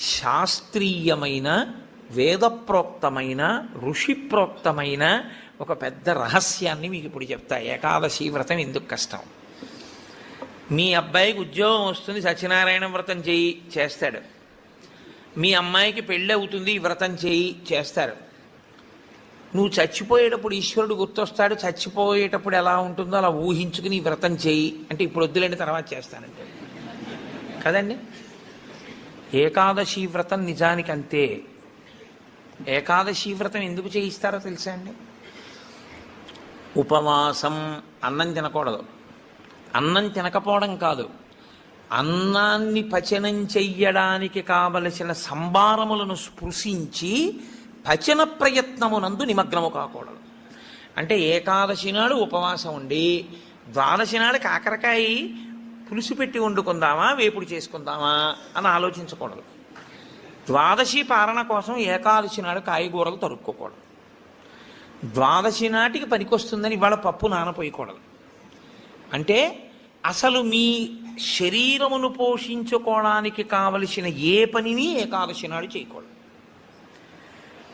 శాస్త్రీయమైన వేదప్రోక్తమైన ఋషిప్రోక్తమైన ఒక పెద్ద రహస్యాన్ని మీకు ఇప్పుడు చెప్తా. ఏకాదశి వ్రతం ఎందుకు కష్టం? మీ అబ్బాయికి ఉద్యోగం వస్తుంది, సత్యనారాయణ వ్రతం చేస్తాడు. మీ అమ్మాయికి పెళ్ళి అవుతుంది, వ్రతం చేస్తారు. నువ్వు చచ్చిపోయేటప్పుడు ఈశ్వరుడు గుర్తొస్తాడు. చచ్చిపోయేటప్పుడు ఎలా ఉంటుందో అలా ఊహించుకుని వ్రతం చేయి అంటే ఇప్పుడు వద్దులేండి తర్వాత చేస్తానంటే కదండి. ఏకాదశి వ్రతం నిజానికి అంతే. ఏకాదశి వ్రతం ఎందుకు చేయిస్తారో తెలుసా అండి? ఉపవాసం, అన్నం తినకూడదు. అన్నం తినకపోవడం కాదు, అన్నాన్ని పచనం చెయ్యడానికి కావలసిన సంభారములను స్పృశించి పచన ప్రయత్నమునందు నిమగ్నము కాకూడదు. అంటే ఏకాదశి నాడు ఉపవాసం ఉండి ద్వాదశి నాడు కాకరకాయ పులుసు పెట్టి వండుకుందామా వేపుడు చేసుకుందామా అని ఆలోచించకూడదు. ద్వాదశి పారణ కోసం ఏకాదశి నాడు కాయగూరలు తరుక్కోకూడదు. ద్వాదశి నాటికి పనికొస్తుందని ఇవాళ పప్పు నానపోయకూడదు. అంటే అసలు మీ శరీరమును పోషించుకోవడానికి కావలసిన ఏ పనిని ఏకాదశి నాడు చేయకూడదు.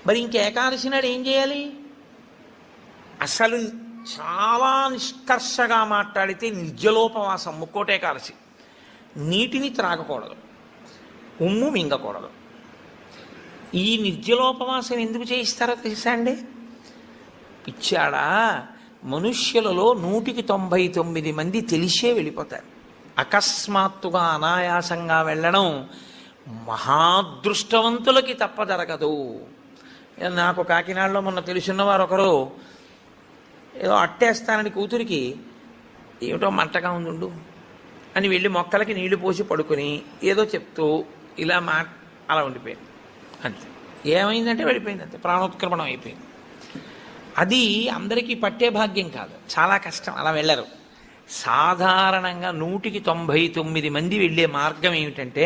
మరి ఇంక ఏకాదశి నాడు ఏం చేయాలి? అసలు చాలా నిష్కర్షగా మాట్లాడితే నిర్జలోపవాసం, ముక్కోటి ఏకాదశి. నీటిని త్రాగకూడదు, ఉమ్ము మింగకూడదు. ఈ నిర్జలోపవాసం ఎందుకు చేయిస్తారో తెలుసా అండి? పిచ్చాడా, మనుష్యులలో 199 మంది తెలిసే వెళ్ళిపోతారు. అకస్మాత్తుగా అనాయాసంగా వెళ్ళడం మహాదృష్టవంతులకి తప్ప జరగదు. నాకు కాకినాడలో మొన్న తెలుసున్నవారు ఒకరు ఏదో అట్టేస్తానని కూతురికి ఏమిటో మంటగా ఉండు అని వెళ్ళి మొక్కలకి నీళ్లు పోసి పడుకుని ఏదో చెప్తూ ఇలా అలా ఉండిపోయింది. అంతే. ఏమైందంటే వెళ్ళిపోయింది, అంతే, ప్రాణోత్క్రమణం అయిపోయింది. అది అందరికీ పట్టే భాగ్యం కాదు, చాలా కష్టం. అలా వెళ్ళరు. సాధారణంగా 199 మంది వెళ్ళే మార్గం ఏమిటంటే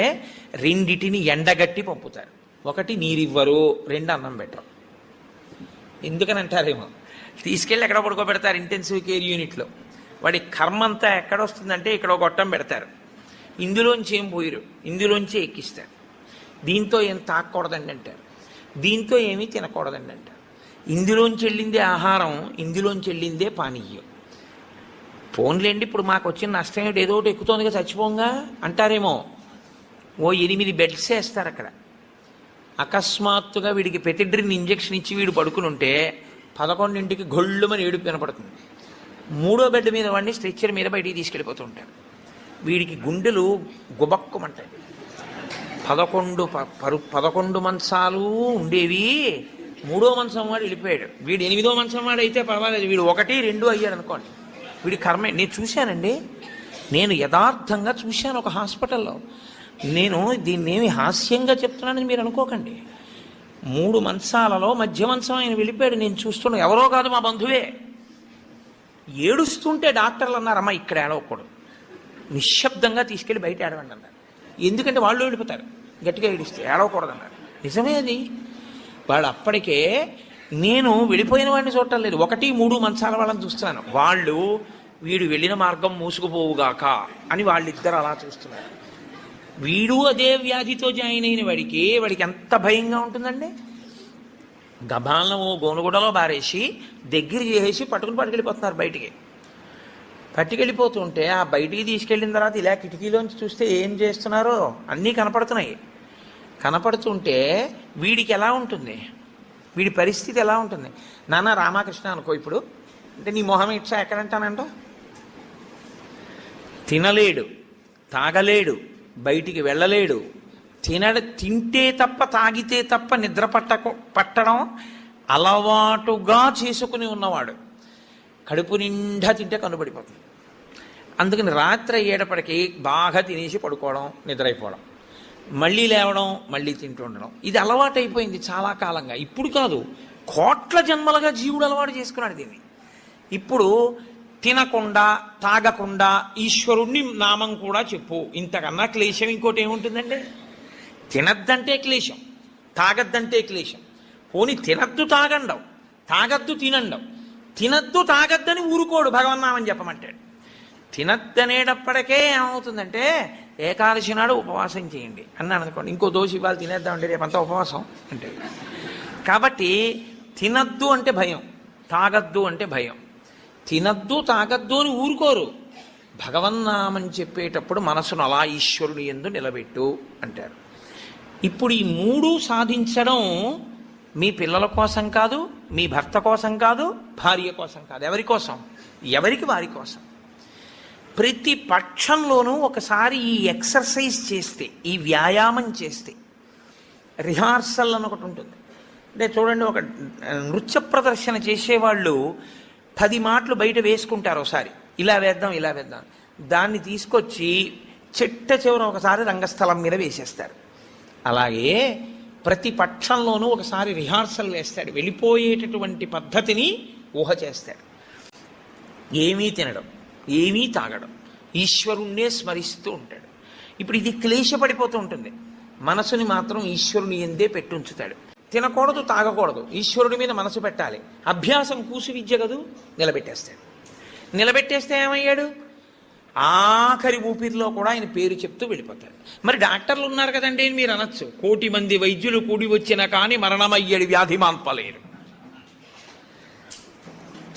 రెండిటిని ఎండగట్టి పంపుతారు. ఒకటి నీరివ్వరు, 2 అన్నం పెట్టరు. ఎందుకని అంటారేమో, తీసుకెళ్ళి ఎక్కడ పడుకోబెడతారు ఇంటెన్సివ్ కేర్ యూనిట్లో. వాడి కర్మ అంతా ఎక్కడొస్తుందంటే ఇక్కడ ఒక గొట్టం పెడతారు, ఇందులోంచి ఏం పోయిరు, ఇందులోంచి ఎక్కిస్తారు. దీంతో ఏం తాకూడదండి అంటారు, దీంతో ఏమీ తినకూడదండి అంటారు. ఇందులోంచి వెళ్ళిందే ఆహారం, ఇందులోంచి వెళ్ళిందే పానీయం. ఫోన్లేండి ఇప్పుడు మాకు వచ్చిన నష్టం ఏమిటి, ఏదో ఒకటి ఎక్కుతోందిగా చచ్చిపోంగా అంటారేమో. ఓ 8 బెడ్స్ వేస్తారు అక్కడ. అకస్మాత్తుగా వీడికి పెతిడ్రిన్ ఇంజెక్షన్ ఇచ్చి వీడు పడుకుని ఉంటే 11ంటికి గొళ్ళుమని ఏడుపు వినపడుతుంది. 3వ బెడ్ మీద వాడిని స్ట్రెచ్చర్ మీద బయటికి తీసుకెళ్ళిపోతూ ఉంటారు. వీడికి గుండెలు గుబక్కుమంటాయి. 11 మంచాలు ఉండేవి, 3వ మంచం వాడు వెళ్ళిపోయాడు. వీడు 8వ మంచం వాడు అయితే పర్వాలేదు, వీడు 1, 2 అయ్యాడు అనుకోండి. వీడి కర్మే. నేను చూశానండి, నేను యథార్థంగా చూశాను ఒక హాస్పిటల్లో. నేను దీన్నేమి హాస్యంగా చెప్తున్నానని మీరు అనుకోకండి. 3 మంచాలలో మధ్య మంచం ఆయన వెళ్ళిపోయాడు. నేను చూస్తున్నాను, ఎవరో కాదు మా బంధువే. ఏడుస్తుంటే డాక్టర్లు అన్నారు, అమ్మ ఇక్కడ ఏడవకూడదు, నిశ్శబ్దంగా తీసుకెళ్ళి బయట ఏడవండి అన్నారు. ఎందుకంటే వాళ్ళు వెళ్ళిపోతారు గట్టిగా ఏడిస్తే, ఏడవకూడదు అన్నారు. నిజమే అది. వాడు అప్పటికే, నేను వెళ్ళిపోయిన వాడిని చూడటం లేదు, 1, 3 మంచాల వాళ్ళని చూస్తున్నాను. వాళ్ళు వీడు వెళ్ళిన మార్గం మూసుకుపోవుగాక అని వాళ్ళిద్దరు అలా చూస్తున్నారు. వీడు అదే వ్యాధితో జాయిన్ అయిన వాడికి ఎంత భయంగా ఉంటుందండి. గబాలను గోనుగుడలో బారేసి దగ్గర చేసి పట్టుకెళ్ళిపోతున్నారు బయటికి. పట్టుకెళ్ళిపోతుంటే ఆ బయటికి తీసుకెళ్ళిన తర్వాత ఇలా కిటికీలోంచి చూస్తే ఏం చేస్తున్నారో అన్నీ కనపడుతున్నాయి. కనపడుతుంటే వీడికి ఎలా ఉంటుంది, వీడి పరిస్థితి ఎలా ఉంటుంది? నాన్న రామకృష్ణ అనుకో ఇప్పుడు, అంటే నీ మొహం ఇట్లా ఎక్కడంటానంట. తినలేడు, తాగలేడు, బయటికి వెళ్ళలేడు. తింటే తప్ప తాగితే తప్ప నిద్ర పట్టడం అలవాటుగా చేసుకుని ఉన్నవాడు కడుపు నిండా తింటే కనుబడిపోతుంది. అందుకని రాత్రి అయ్యేటప్పటికి బాగా తినేసి పడుకోవడం, నిద్రైపోవడం, మళ్ళీ లేవడం, మళ్ళీ తింటూ ఉండడం, ఇది అలవాటైపోయింది చాలా కాలంగా. ఇప్పుడు కాదు, కోట్ల జన్మలుగా జీవుడు అలవాటు చేసుకున్నాడు దీన్ని. ఇప్పుడు తినకుండా తాగకుండా ఈశ్వరుణ్ణి నామం కూడా చెప్పు, ఇంతకన్నా క్లేశం ఇంకోటి ఏముంటుందండి? తినద్దంటే క్లేశం, తాగద్దంటే క్లేశం. పోనీ తినద్దు తాగండవు, తాగద్దు తినండవు. తినద్దు తాగద్దని ఊరుకోడు, భగవన్నామని చెప్పమంటాడు. తినద్దనేటప్పటికే ఏమవుతుందంటే ఏకాదశి నాడు ఉపవాసం చేయండి అన్నాను అనుకోండి, ఇంకో దోశ ఇవాళ తినేద్దామంటే రేపంతా ఉపవాసం అంటే. కాబట్టి తినద్దు అంటే భయం, తాగద్దు అంటే భయం. తినద్దు తాగద్దు అని ఊరుకోరు. భగవన్నామని చెప్పేటప్పుడు మనసును అలా ఈశ్వరుని యందు నిలబెట్టు అంటారు. ఇప్పుడు ఈ మూడు సాధించడం మీ పిల్లల కోసం కాదు, మీ భర్త కోసం కాదు, భార్య కోసం కాదు. ఎవరి కోసం? ఎవరికి వారి కోసం. ప్రతి పక్షంలోనూ ఒకసారి ఈ ఎక్సర్సైజ్ చేస్తే, ఈ వ్యాయామం చేస్తే, రిహార్సల్ అని ఒకటి ఉంటుంది. అంటే చూడండి, ఒక నృత్య ప్రదర్శన చేసేవాళ్ళు 10 మాటలు బయట వేసుకుంటారు. ఒకసారి ఇలా వేద్దాం ఇలా వేద్దాం, దాన్ని తీసుకొచ్చి చిట్ట చివర ఒకసారి రంగస్థలం మీద వేసేస్తారు. అలాగే ప్రతి పక్షంలోనూ ఒకసారి రిహార్సల్ వేస్తాడు, వెళ్ళిపోయేటటువంటి పద్ధతిని ఊహ చేస్తాడు. ఏమీ తినడం, ఏమీ తాగడం, ఈశ్వరుణ్ణే స్మరిస్తూ ఉంటాడు. ఇప్పుడు ఇది క్లేశపడిపోతూ ఉంటుంది. మనసుని మాత్రం ఈశ్వరుని ఎందే పెట్టుంచుతాడు. తినకూడదు, తాగకూడదు, ఈశ్వరుడి మీద మనసు పెట్టాలి. అభ్యాసం కూసు విద్య కదూ, నిలబెట్టేస్తాడు. నిలబెట్టేస్తే ఏమయ్యాడు? ఆఖరి ఊపిరిలో కూడా ఆయన పేరు చెప్తూ వెళ్ళిపోతాడు. మరి డాక్టర్లు ఉన్నారు కదండి అని మీరు అనొచ్చు. 1,000,000 మంది వైద్యులు కూడి వచ్చినా కానీ మరణమయ్యేడు వ్యాధి మాన్పలేరు.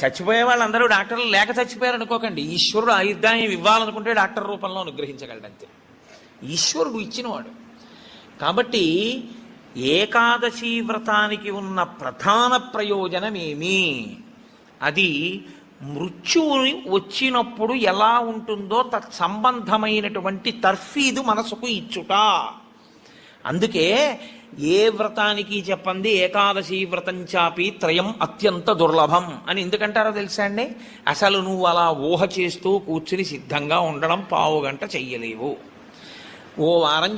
చచ్చిపోయే వాళ్ళందరూ డాక్టర్లు లేక చచ్చిపోయారు అనుకోకండి. ఈశ్వరుడు ఆయుర్దాయం ఇవ్వాలనుకుంటే డాక్టర్ రూపంలో అనుగ్రహించగలడంతే. ఈశ్వరుడు ఇచ్చినవాడు. కాబట్టి ఏకాదశి వ్రతానికి ఉన్న ప్రధాన ప్రయోజనమేమి? అది మృత్యువుని వచ్చినప్పుడు ఎలా ఉంటుందో తత్సంబంధమైనటువంటి తర్ఫీదు మనసుకు ఇచ్చుట. అందుకే ఏ వ్రతానికి చెప్పండి ఏకాదశి వ్రతం చాపి త్రయం అత్యంత దుర్లభం అని ఎందుకంటారో తెలుసా అండి? అసలు నువ్వు అలా ఊహ చేస్తూ కూర్చుని సిద్ధంగా ఉండడం 1/2 గంట చెయ్యలేవు. ఓ వారం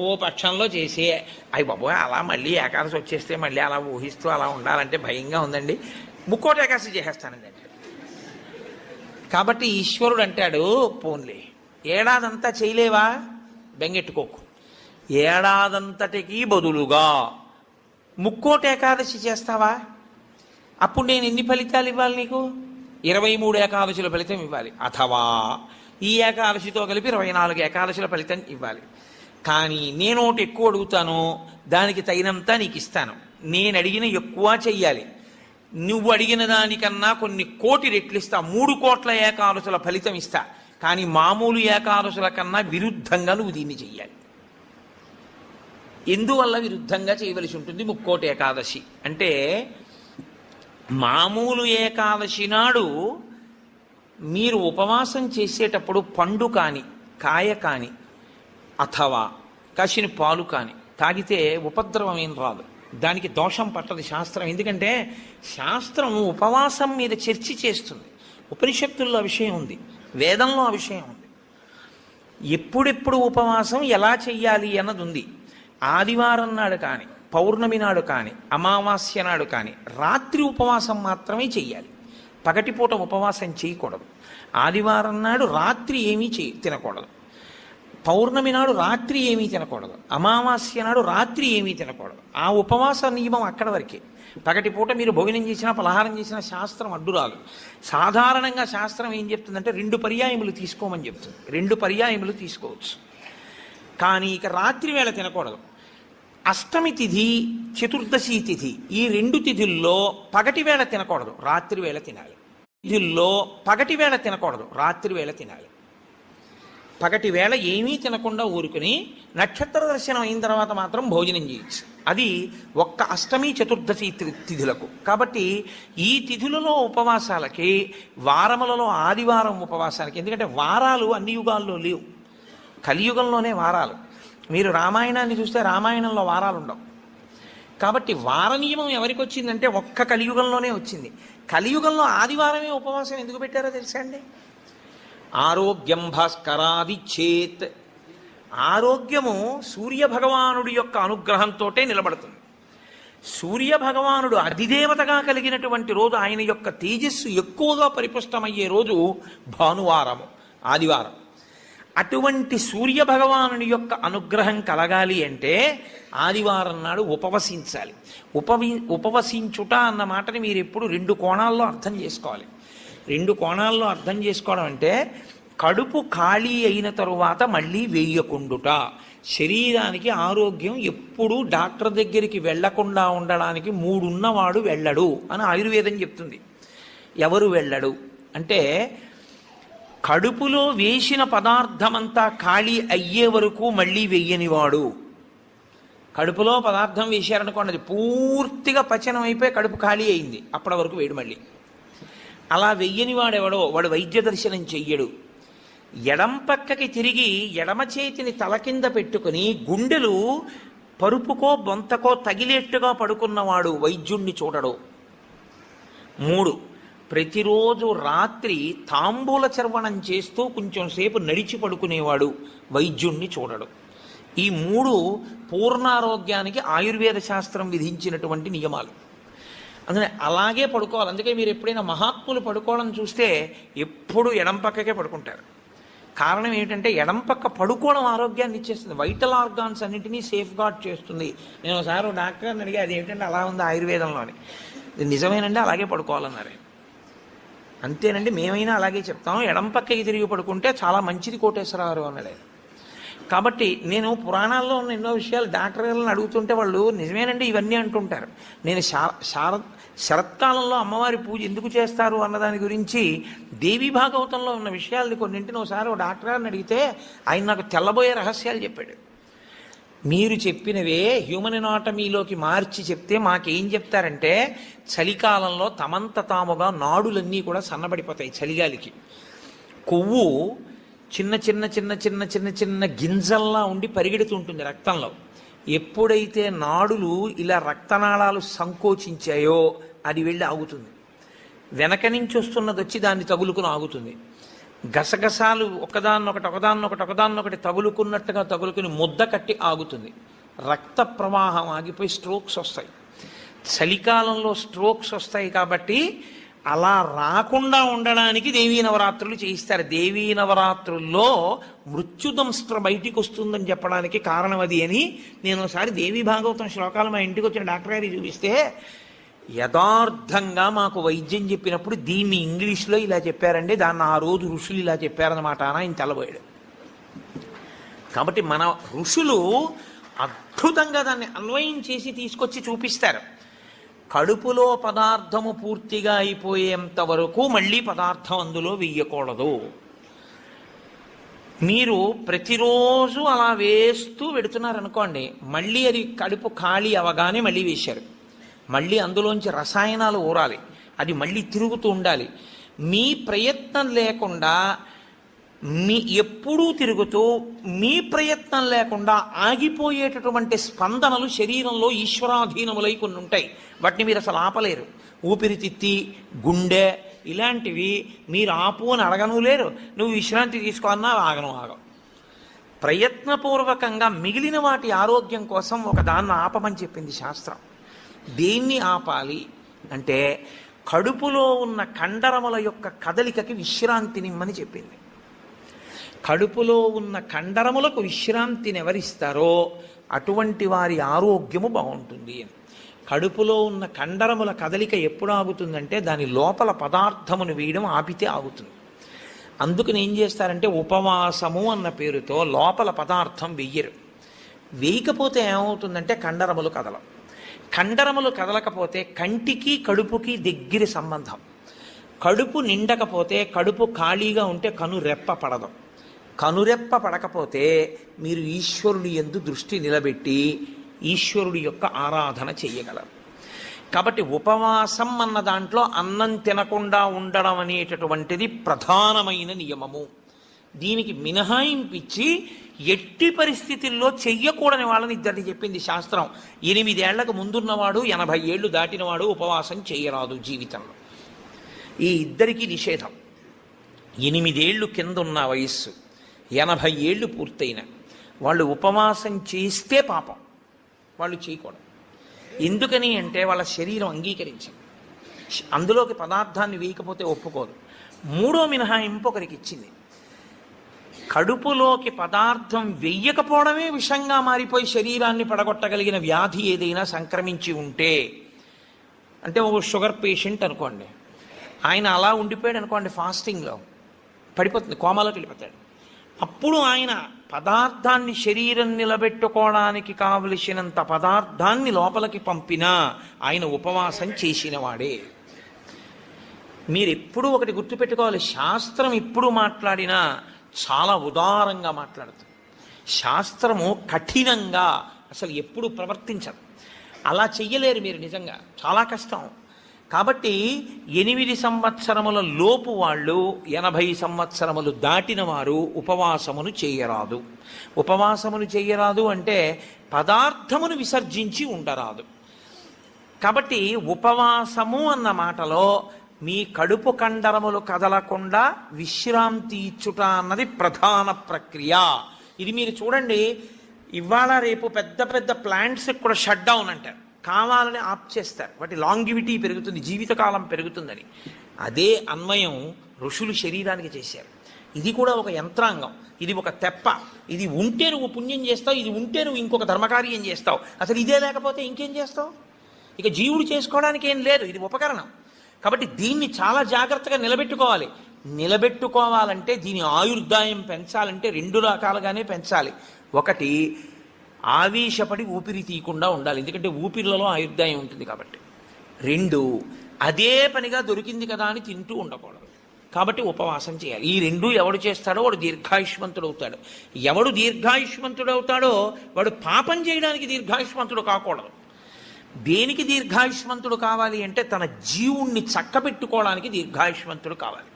ఓ పక్షంలో చేసి అయ్యి బాబోయ్ అలా మళ్ళీ ఏకాదశి వచ్చేస్తే మళ్ళీ అలా ఊహిస్తూ అలా ఉండాలంటే భయంగా ఉందండి, ముక్కోటి ఏకాదశి చేసేస్తానండి. కాబట్టి ఈశ్వరుడు అంటాడు, పోన్లే ఏడాదంతా చేయలేవా, బెంగెట్టుకోకు, ఏడాదంతటికి బదులుగా ముక్కోటి ఏకాదశి చేస్తావా, అప్పుడు నేను ఎన్ని ఫలితాలు ఇవ్వాలి నీకు? 23 ఏకాదశుల ఫలితం ఇవ్వాలి. అథవా ఈ ఏకాదశితో కలిపి 24 ఏకాదశుల ఫలితం ఇవ్వాలి. కానీ నేను ఒకటి ఎక్కువ అడుగుతాను, దానికి తగినంత నీకు ఇస్తాను. నేను అడిగిన ఎక్కువ చెయ్యాలి, నువ్వు అడిగిన దానికన్నా కొన్ని కోటి రెట్లు ఇస్తా. 3 కోట్ల ఏకాదశుల ఫలితం ఇస్తా. కానీ మామూలు ఏకాదశుల కన్నా విరుద్ధంగా నువ్వు దీన్ని చెయ్యాలి. ఎందువల్ల విరుద్ధంగా చేయవలసి ఉంటుంది ముక్కోటి ఏకాదశి అంటే, మామూలు ఏకాదశి నాడు మీరు ఉపవాసం చేసేటప్పుడు పండు కాని, కాయ కాని, అథవా కాసిన పాలు కాని తాగితే ఉపద్రవం ఏం రాదు, దానికి దోషం పట్టదు శాస్త్రం. ఎందుకంటే శాస్త్రం ఉపవాసం మీద చర్చ చేస్తుంది. ఉపనిషత్తుల్లో విషయం ఉంది, వేదంలో ఆ విషయం ఉంది. ఎప్పుడెప్పుడు ఉపవాసం ఎలా చెయ్యాలి అన్నది ఉంది. ఆదివారం నాడు కానీ, పౌర్ణమి నాడు కానీ, అమావాస్య నాడు కానీ రాత్రి ఉపవాసం మాత్రమే చెయ్యాలి. పగటిపూట ఉపవాసం చేయకూడదు. ఆదివారం నాడు రాత్రి ఏమీ తినకూడదు. పౌర్ణమి నాడు రాత్రి ఏమీ తినకూడదు. అమావాస్య నాడు రాత్రి ఏమీ తినకూడదు. ఆ ఉపవాస నియమం అక్కడ వరకే. పగటిపూట మీరు భోజనం చేసినా పలహారం చేసినా శాస్త్రం అడ్డురాలు. సాధారణంగా శాస్త్రం ఏం చెప్తుందంటే 2 పర్యాయములు తీసుకోమని చెప్తుంది. 2 పర్యాయములు తీసుకోవచ్చు. కానీ ఇక రాత్రి వేళ తినకూడదు. అష్టమి తిథి, చతుర్దశి తిథి, ఈ 2 తిథుల్లో పగటి వేళ తినకూడదు, రాత్రి వేళ తినాలి. తిథుల్లో పగటి వేళ తినకూడదు, రాత్రి వేళ తినాలి. పగటి వేళ ఏమీ తినకుండా ఊరుకుని నక్షత్ర దర్శనం అయిన తర్వాత మాత్రం భోజనం చేయొచ్చు. అది ఒక్క అష్టమి చతుర్దశి తిథులకు. కాబట్టి ఈ తిథులలో ఉపవాసాలకి, వారములలో ఆదివారం ఉపవాసాలకి, ఎందుకంటే వారాలు అన్ని యుగాల్లో లేవు, కలియుగంలోనే వారాలు. మీరు రామాయణాన్ని చూస్తే రామాయణంలో వారాలు ఉండవు. కాబట్టి వార నియమం ఎవరికి వచ్చిందంటే ఒక్క కలియుగంలోనే వచ్చింది. కలియుగంలో ఆదివారమే ఉపవాసం ఎందుకు పెట్టారో తెలుసా అండి? ఆరోగ్యం భాస్కరాది చేత్, ఆరోగ్యము సూర్యభగవానుడి యొక్క అనుగ్రహంతో నిలబడుతుంది. సూర్యభగవానుడు అధిదేవతగా కలిగినటువంటి రోజు, ఆయన యొక్క తేజస్సు ఎక్కువగా పరిపుష్టమయ్యే రోజు భానువారము, ఆదివారం. అటువంటి సూర్యభగవానుని యొక్క అనుగ్రహం కలగాలి అంటే ఆదివారం నాడు ఉపవసించాలి. ఉపవసించుట అన్న మాటని మీరు ఎప్పుడు 2 కోణాల్లో అర్థం చేసుకోవాలి. 2 కోణాల్లో అర్థం చేసుకోవడం అంటే, కడుపు ఖాళీ అయిన తరువాత మళ్ళీ వేయకుండుట. శరీరానికి ఆరోగ్యం ఎప్పుడూ డాక్టర్ దగ్గరికి వెళ్లకుండా ఉండడానికి 3 ఉన్నవాడు వెళ్ళడు అని ఆయుర్వేదం చెప్తుంది. ఎవరు వెళ్ళడు అంటే, కడుపులో వేసిన పదార్థమంతా ఖాళీ అయ్యే వరకు మళ్ళీ వెయ్యనివాడు. కడుపులో పదార్థం వేశారనుకోండి, అది పూర్తిగా పచనం అయిపోయి కడుపు ఖాళీ అయింది, అప్పటి వరకు వేడు మళ్ళీ. అలా వెయ్యని వాడెవడో వాడు వైద్య దర్శనం చెయ్యడు. ఎడం పక్కకి తిరిగి ఎడమ చేతిని తల కింద పెట్టుకుని గుండెలు పరుపుకో బొంతకో తగిలేట్టుగా పడుకున్నవాడు వైద్యుణ్ణి చూడడు. 3, ప్రతిరోజు రాత్రి తాంబూల చర్వణం చేస్తూ కొంచెం సేపు నడిచి పడుకునేవాడు వైద్యుణ్ణి చూడడు. ఈ 3 పూర్ణారోగ్యానికి ఆయుర్వేద శాస్త్రం విధించినటువంటి నియమాలు. అందుకని అలాగే పడుకోవాలి. అందుకే మీరు ఎప్పుడైనా మహాత్ములు పడుకోవడం చూస్తే ఎప్పుడు ఎడం పక్కకే పడుకుంటారు. కారణం ఏమిటంటే, ఎడం పక్క పడుకోవడం ఆరోగ్యాన్ని ఇచ్చేస్తుంది, వైటల్ ఆర్గాన్స్ అన్నింటినీ సేఫ్ గార్డ్ చేస్తుంది. నేను ఒకసారి డాక్టర్ని అడిగి, అది ఏమిటంటే అలా ఉంది ఆయుర్వేదంలోని. ఇది నిజమేనండి, అలాగే పడుకోవాలన్నారు. అంతేనండి, మేమైనా అలాగే చెప్తాం, ఎడం పక్కకి తిరిగి పడుకుంటే చాలా మంచిది కోటేశ్వరరావు అన్నాడు. కాబట్టి నేను పురాణాల్లో ఉన్న ఎన్నో విషయాలు డాక్టర్లను అడుగుతుంటే వాళ్ళు నిజమేనండి ఇవన్నీ అంటుంటారు. నేను శరత్కాలంలో అమ్మవారి పూజ ఎందుకు చేస్తారు అన్నదాని గురించి దేవీ భాగవతంలో ఉన్న విషయాలని కొన్నింటిని ఒకసారి డాక్టర్ గారిని అడిగితే ఆయన నాకు తెల్లబోయే రహస్యాలు చెప్పాడు. మీరు చెప్పినవే హ్యూమన్ ఎనాటమీలోకి మార్చి చెప్తే మాకేం చెప్తారంటే, చలికాలంలో తమంత తాముగా నాడులన్నీ కూడా సన్నబడిపోతాయి. చలిగాలికి కొవ్వు చిన్న చిన్న చిన్న చిన్న చిన్న చిన్న గింజల్లా ఉండి పరిగెడుతుంటుంది రక్తంలో. ఎప్పుడైతే నాడులు ఇలా రక్తనాళాలు సంకోచించాయో అది వెళ్ళి ఆగుతుంది. వెనక నుంచి వస్తున్నది వచ్చి దాన్ని తగులుకుని ఆగుతుంది. గసగసాలు ఒకదాన్నొకటి తగులుకున్నట్టుగా తగులుకుని ముద్ద కట్టి ఆగుతుంది. రక్త ప్రవాహం ఆగిపోయి స్ట్రోక్స్ వస్తాయి. చలికాలంలో స్ట్రోక్స్ వస్తాయి కాబట్టి అలా రాకుండా ఉండడానికి దేవీ నవరాత్రులు చేయిస్తారు. దేవీ నవరాత్రుల్లో మృత్యుదంస్ట్ర బయటికి వస్తుందని చెప్పడానికి కారణం అది అని నేను ఒకసారి దేవీ భాగవతం శ్లోకాలు మా ఇంటికి వచ్చిన డాక్టర్ గారికి చూపిస్తే, యథార్థంగా మాకు వైద్యం చెప్పినప్పుడు దీన్ని ఇంగ్లీష్లో ఇలా చెప్పారండి, దాన్ని ఆ రోజు ఋషులు ఇలా చెప్పారన్నమాట అని ఆయన తెల్లబోయాడు. కాబట్టి మన ఋషులు అద్భుతంగా దాన్ని అన్వయం చేసి తీసుకొచ్చి చూపిస్తారు. కడుపులో పదార్థము పూర్తిగా అయిపోయేంత వరకు మళ్ళీ పదార్థం అందులో వెయ్యకూడదు. మీరు ప్రతిరోజు అలా వేస్తూ పెడుతున్నారనుకోండి, మళ్ళీ అది కడుపు ఖాళీ అవగానే మళ్ళీ వేశారు. మళ్ళీ అందులోంచి రసాయనాలు ఊరాలి, అది మళ్ళీ తిరుగుతూ ఉండాలి. మీ ప్రయత్నం లేకుండా ఎప్పుడూ తిరుగుతూ మీ ప్రయత్నం లేకుండా ఆగిపోయేటటువంటి స్పందనలు శరీరంలో ఈశ్వరాధీనములై కొన్ని ఉంటాయి. వాటిని మీరు అసలు ఆపలేరు. ఊపిరితిత్తి, గుండె ఇలాంటివి మీరు ఆపు అని అడగను లేరు. నువ్వు విశ్రాంతి తీసుకోన్నా ఆగను. ప్రయత్నపూర్వకంగా మిగిలిన వాటి ఆరోగ్యం కోసం ఒకదాన్ని ఆపమని చెప్పింది శాస్త్రం. దేన్ని ఆపాలి అంటే, కడుపులో ఉన్న కండరముల యొక్క కదలికకి విశ్రాంతినిమ్మని చెప్పింది. కడుపులో ఉన్న కండరములకు విశ్రాంతిని ఎవరిస్తారో అటువంటి వారి ఆరోగ్యము బాగుంటుంది అని. కడుపులో ఉన్న కండరముల కదలిక ఎప్పుడు ఆగుతుందంటే, దాని లోపల పదార్థమును వేయడం ఆపితే ఆగుతుంది. అందుకని ఏం చేస్తారంటే, ఉపవాసము అన్న పేరుతో లోపల పదార్థం వెయ్యరు. వేయకపోతే ఏమవుతుందంటే కండరములు కదలం. కండరములు కదలకపోతే కంటికి కడుపుకి దగ్గర సంబంధం. కడుపు నిండకపోతే, కడుపు ఖాళీగా ఉంటే కనురెప్ప పడదు. కనురెప్ప పడకపోతే మీరు ఈశ్వరుడి యందు దృష్టి నిలబెట్టి ఈశ్వరుడి యొక్క ఆరాధన చెయ్యగలరు. కాబట్టి ఉపవాసం అన్న దాంట్లో అన్నం తినకుండా ఉండడం అనేటటువంటిది ప్రధానమైన నియమము. దీనికి మినహాయింపిచ్చి ఎట్టి పరిస్థితుల్లో చెయ్యకూడని వాళ్ళని ఇద్దరిని చెప్పింది శాస్త్రం. 8 ఏళ్లకు ముందున్నవాడు 80 ఏళ్ళు దాటినవాడు ఉపవాసం చేయరాదు జీవితంలో. ఈ ఇద్దరికీ నిషేధం. 8 ఏళ్ళు కింద ఉన్న వయస్సు, 80 ఏళ్ళు పూర్తయిన వాళ్ళు ఉపవాసం చేస్తే పాపం, వాళ్ళు చేయకూడదు. ఎందుకని అంటే వాళ్ళ శరీరం అంగీకరించింది, అందులోకి పదార్థాన్ని వేయకపోతే ఒప్పుకోదు. 3వ మినహాయింపు ఒకరికి ఇచ్చింది. కడుపులోకి పదార్థం వెయ్యకపోవడమే విషంగా మారిపోయి శరీరాన్ని పడగొట్టగలిగిన వ్యాధి ఏదైనా సంక్రమించి ఉంటే, అంటే ఒక షుగర్ పేషెంట్ అనుకోండి, ఆయన అలా ఉండిపోయాడు అనుకోండి ఫాస్టింగ్లో, పడిపోతుంది, కోమాలోకి వెళ్ళిపోతాడు. అప్పుడు ఆయన పదార్థాన్ని శరీరం నిలబెట్టుకోవడానికి కావలసినంత పదార్థాన్ని లోపలికి పంపినా ఆయన ఉపవాసం చేసినవాడే. మీరు ఎప్పుడూ ఒకటి గుర్తుపెట్టుకోవాలి, శాస్త్రం ఎప్పుడు మాట్లాడినా చాలా ఉదారంగా మాట్లాడుతుంది. శాస్త్రము కఠినంగా అసలు ఎప్పుడు ప్రవర్తించదు. అలా చెయ్యలేరు మీరు, నిజంగా చాలా కష్టం. కాబట్టి 8 సంవత్సరముల లోపు వాళ్ళు 80 సంవత్సరములు దాటిన వారు ఉపవాసమును చేయరాదు. ఉపవాసమును చేయరాదు అంటే పదార్థమును విసర్జించి ఉండరాదు. కాబట్టి ఉపవాసము అన్న మాటలో మీ కడుపు కండరములు కదలకుండా విశ్రాంతి ఇచ్చుట అన్నది ప్రధాన ప్రక్రియ. ఇది మీరు చూడండి, ఇవాళ రేపు పెద్ద పెద్ద ప్లాంట్స్కి కూడా షట్ డౌన్ అంటారు, కావాలని ఆప్ చేస్తారు, వాటి లాంగివిటీ పెరుగుతుంది, జీవితకాలం పెరుగుతుందని. అదే అన్వయం ఋషులు శరీరానికి చేశారు. ఇది కూడా ఒక యంత్రాంగం, ఇది ఒక తెప్ప. ఇది ఉంటే నువ్వు పుణ్యం చేస్తావు, ఇది ఉంటే నువ్వు ఇంకొక ధర్మకార్యం చేస్తావు. అసలు ఇదే లేకపోతే ఇంకేం చేస్తావు? ఇక జీవుడు చేసుకోవడానికి ఏం లేదు, ఇది ఉపకరణం. కాబట్టి దీన్ని చాలా జాగ్రత్తగా నిలబెట్టుకోవాలి. నిలబెట్టుకోవాలంటే దీని ఆయుర్దాయం పెంచాలంటే 2 రకాలుగానే పెంచాలి. ఒకటి, ఆవేశపడి ఊపిరి తీయకుండా ఉండాలి, ఎందుకంటే ఊపిరిలలో ఆయుర్దాయం ఉంటుంది కాబట్టి. 2, అదే పనిగా దొరికింది కదా అని తింటూ ఉండకూడదు. కాబట్టి ఉపవాసం చేయాలి. ఈ 2 ఎవడు చేస్తాడో వాడు దీర్ఘాయుష్మంతుడు అవుతాడు. ఎవడు దీర్ఘాయుష్మంతుడు అవుతాడో వాడు పాపం చేయడానికి దీర్ఘాయుష్మంతుడు కాకూడదు. దేనికి దీర్ఘాయుష్మంతుడు కావాలి అంటే తన జీవుణ్ణి చక్కబెట్టుకోవడానికి దీర్ఘాయుష్మంతుడు కావాలి.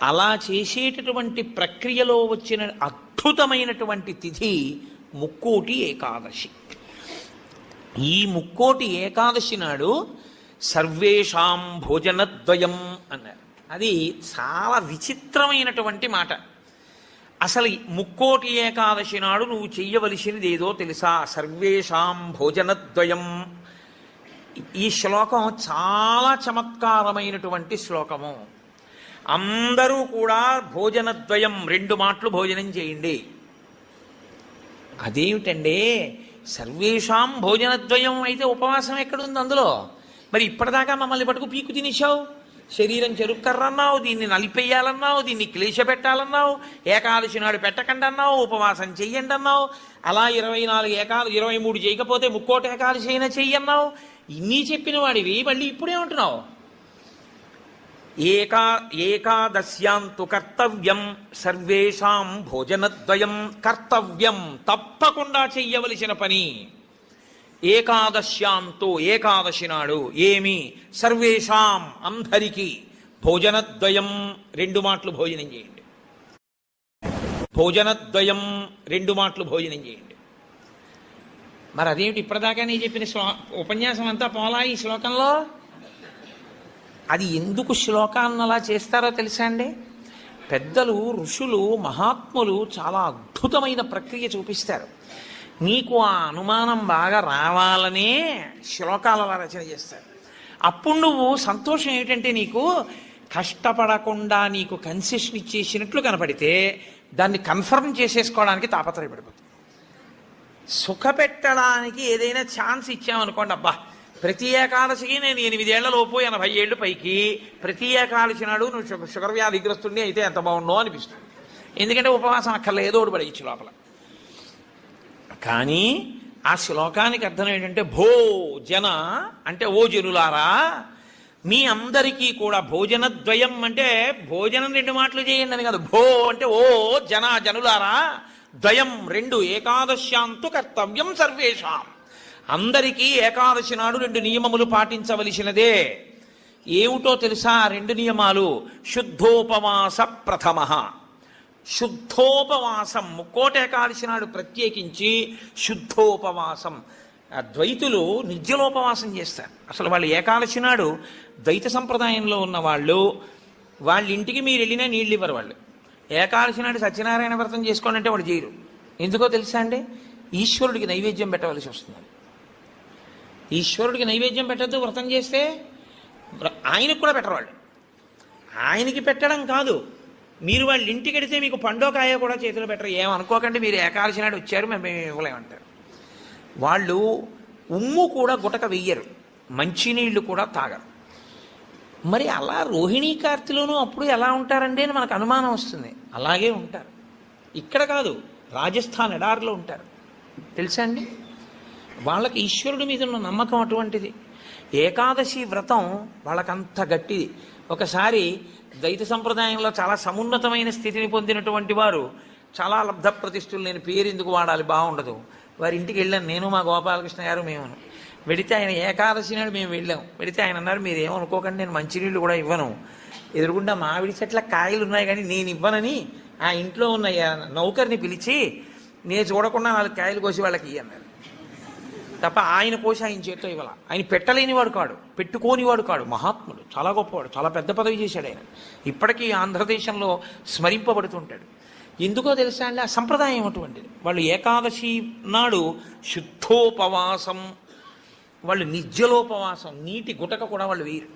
అలా చేసేటటువంటి ప్రక్రియలో వచ్చిన అద్భుతమైనటువంటి తిథి ముక్కోటి ఏకాదశి. ఈ ముక్కోటి ఏకాదశి నాడు సర్వేషాం భోజనద్వయం అన్నారు. అది చాలా విచిత్రమైనటువంటి మాట. అసలు ముక్కోటి ఏకాదశి నాడు నువ్వు చెయ్యవలసినది ఏదో తెలుసా? సర్వేషాం భోజనద్వయం. ఈ శ్లోకం చాలా చమత్కారమైనటువంటి శ్లోకము. అందరూ కూడా భోజనద్వయం, 2 మాటలు భోజనం చేయండి. అదేమిటండి, సర్వేషాం భోజనద్వయం అయితే ఉపవాసం ఎక్కడుంది అందులో? మరి ఇప్పటిదాకా మమ్మల్ని పట్టుకు పీకు తినేశావు, శరీరం చెరుక్కర్రన్నావు, దీన్ని నలిపేయాలన్నావు, దీన్ని క్లేశపెట్టాలన్నావు, ఏకాదశి నాడు పెట్టకండి అన్నావు, ఉపవాసం చెయ్యండి అన్నావు, అలా 23 చేయకపోతే ముక్కోటి ఏకాదశి అయినా చెయ్యన్నావు. ఇన్ని చెప్పిన వాడివి మళ్ళీ ఇప్పుడేమంటున్నావు? ఏకాదశ్యాంతు కర్తవ్యం సర్వేషాం భోజనద్వయం. కర్తవ్యం, తప్పకుండా చెయ్యవలసిన పని. ఏకాదశ్యాంతో, ఏకాదశి నాడు ఏమి? సర్వేషాం, అందరికీ. భోజనద్వయం, 2 మాటలు భోజనం చేయండి. భోజనద్వయం, 2 మాటలు భోజనం చేయండి. మరి అదేమిటి ఇప్పటిదాకా నేను చెప్పిన ఉపన్యాసం అంతా పోలా ఈ శ్లోకంలో? అది ఎందుకు శ్లోకాన్ని అలా చేస్తారో తెలుసా అండి? పెద్దలు, ఋషులు, మహాత్ములు చాలా అద్భుతమైన ప్రక్రియ చూపిస్తారు. నీకు ఆ అనుమానం బాగా రావాలనే శ్లోకాల రచన చేస్తారు. అప్పుడు నువ్వు సంతోషం ఏమిటంటే నీకు కష్టపడకుండా నీకు కన్సెషన్ ఇచ్చేసినట్లు కనపడితే దాన్ని కన్ఫర్మ్ చేసేసుకోవడానికి తాపత్రయపడిపోతుంది. సుఖపెట్టడానికి ఏదైనా ఛాన్స్ ఇచ్చామనుకోండి, అబ్బా ప్రతి ఏకాదశికి నేను 8 ఏళ్లలోపు 80 ఏళ్ళు పైకి ప్రతి ఏకాదశి నాడు నువ్వు షుగర్ వ్యాధిగ్రస్తుడిని అయితే ఎంత బాగుండో అనిపిస్తుంది. ఎందుకంటే ఉపవాసం అక్కర్లేదు, ఏదో ఒకటి పడేయచ్చు లోపల. కానీ ఆ శ్లోకానికి అర్థం ఏంటంటే భోజన అంటే ఓ జనులారా, మీ అందరికీ కూడా భోజనద్వయం అంటే భోజనం 2 మాటలు చేయండి అని కాదు. భో అంటే ఓ జనులారా, ద్వయం 2, ఏకాదశ్యాంతు కర్తవ్యం సర్వేషాం. అందరికీ ఏకాదశి నాడు 2 నియమములు పాటించవలసినదే. ఏమిటో తెలుసా 2 నియమాలు? శుద్ధోపవాస ప్రథమ. శుద్ధోపవాసం, ముక్కోటి ఏకాదశి నాడు ప్రత్యేకించి శుద్ధోపవాసం. ద్వైతులు నిర్జలోపవాసం చేస్తారు. అసలు వాళ్ళు ఏకాదశి నాడు ద్వైత సంప్రదాయంలో ఉన్న వాళ్ళు, వాళ్ళ ఇంటికి మీరు వెళ్ళినా నీళ్ళు ఇవ్వరు. వాళ్ళు ఏకాదశి నాడు సత్యనారాయణ వ్రతం చేసుకోండి అంటే వాడు చేయరు. ఎందుకో తెలుసా అండి? ఈశ్వరుడికి నైవేద్యం పెట్టవలసి వస్తుంది. ఈశ్వరుడికి నైవేద్యం పెట్టద్దు వ్రతం చేస్తే, ఆయనకు కూడా పెట్టరు వాళ్ళు. ఆయనకి పెట్టడం కాదు, మీరు వాళ్ళ ఇంటికి వెడితే మీకు పండోకాయ కూడా చేతిలో పెట్టరు. ఏమనుకోకండి, మీరు ఏకాదశి నాడు వచ్చారు మేము ఇవ్వలేమంటారు. వాళ్ళు ఉమ్ము కూడా గుటక వెయ్యరు, మంచినీళ్లు కూడా తాగరు. మరి అలా రోహిణీ కార్తిలోనూ అప్పుడు ఎలా ఉంటారండి అని మనకు అనుమానం వస్తుంది. అలాగే ఉంటారు. ఇక్కడ కాదు, రాజస్థాన్ ఎడారిలో ఉంటారు. తెలుసా అండి? వాళ్ళకి ఈశ్వరుడి మీద ఉన్న నమ్మకం అటువంటిది. ఏకాదశి వ్రతం వాళ్ళకంత గట్టిది. ఒకసారి ద్వైత సంప్రదాయంలో చాలా సమున్నతమైన స్థితిని పొందినటువంటి వారు, చాలా లబ్ధ ప్రతిష్ఠులు, నేను పేరు ఎందుకు వాడాలి, బాగుండదు, వారి ఇంటికి వెళ్ళాను నేను, మా గోపాలకృష్ణ గారు, మేము. వెడితే ఆయన ఏకాదశి నాడు మేము వెళ్ళాం. వెడితే ఆయన అన్నారు, మీరు ఏమనుకోకండి, నేను మంచినీళ్ళు కూడా ఇవ్వను, ఎదురుగుండా మామిడి చెట్ల కాయలు ఉన్నాయి కానీ నేను ఇవ్వనని ఆ ఇంట్లో ఉన్న నౌకర్ని పిలిచి, నేను చూడకుండా 4 కాయలు కోసి వాళ్ళకి అన్నారు. తప్ప ఆయన కోసి ఆయన చేతితో ఇవ్వాల. ఆయన పెట్టలేనివాడు కాడు, పెట్టుకోనివాడు కాడు, మహాత్ముడు, చాలా గొప్పవాడు, చాలా పెద్ద పదవి చేశాడు ఆయన. ఇప్పటికీ ఆంధ్రదేశంలో స్మరింపబడుతుంటాడు. ఎందుకో తెలుసా అండి? ఆ సంప్రదాయం అటువంటిది. వాళ్ళు ఏకాదశి నాడు శుద్ధోపవాసం, వాళ్ళు నిత్యలోపవాసం, నీటి గుటక కూడా వాళ్ళు వేయరు.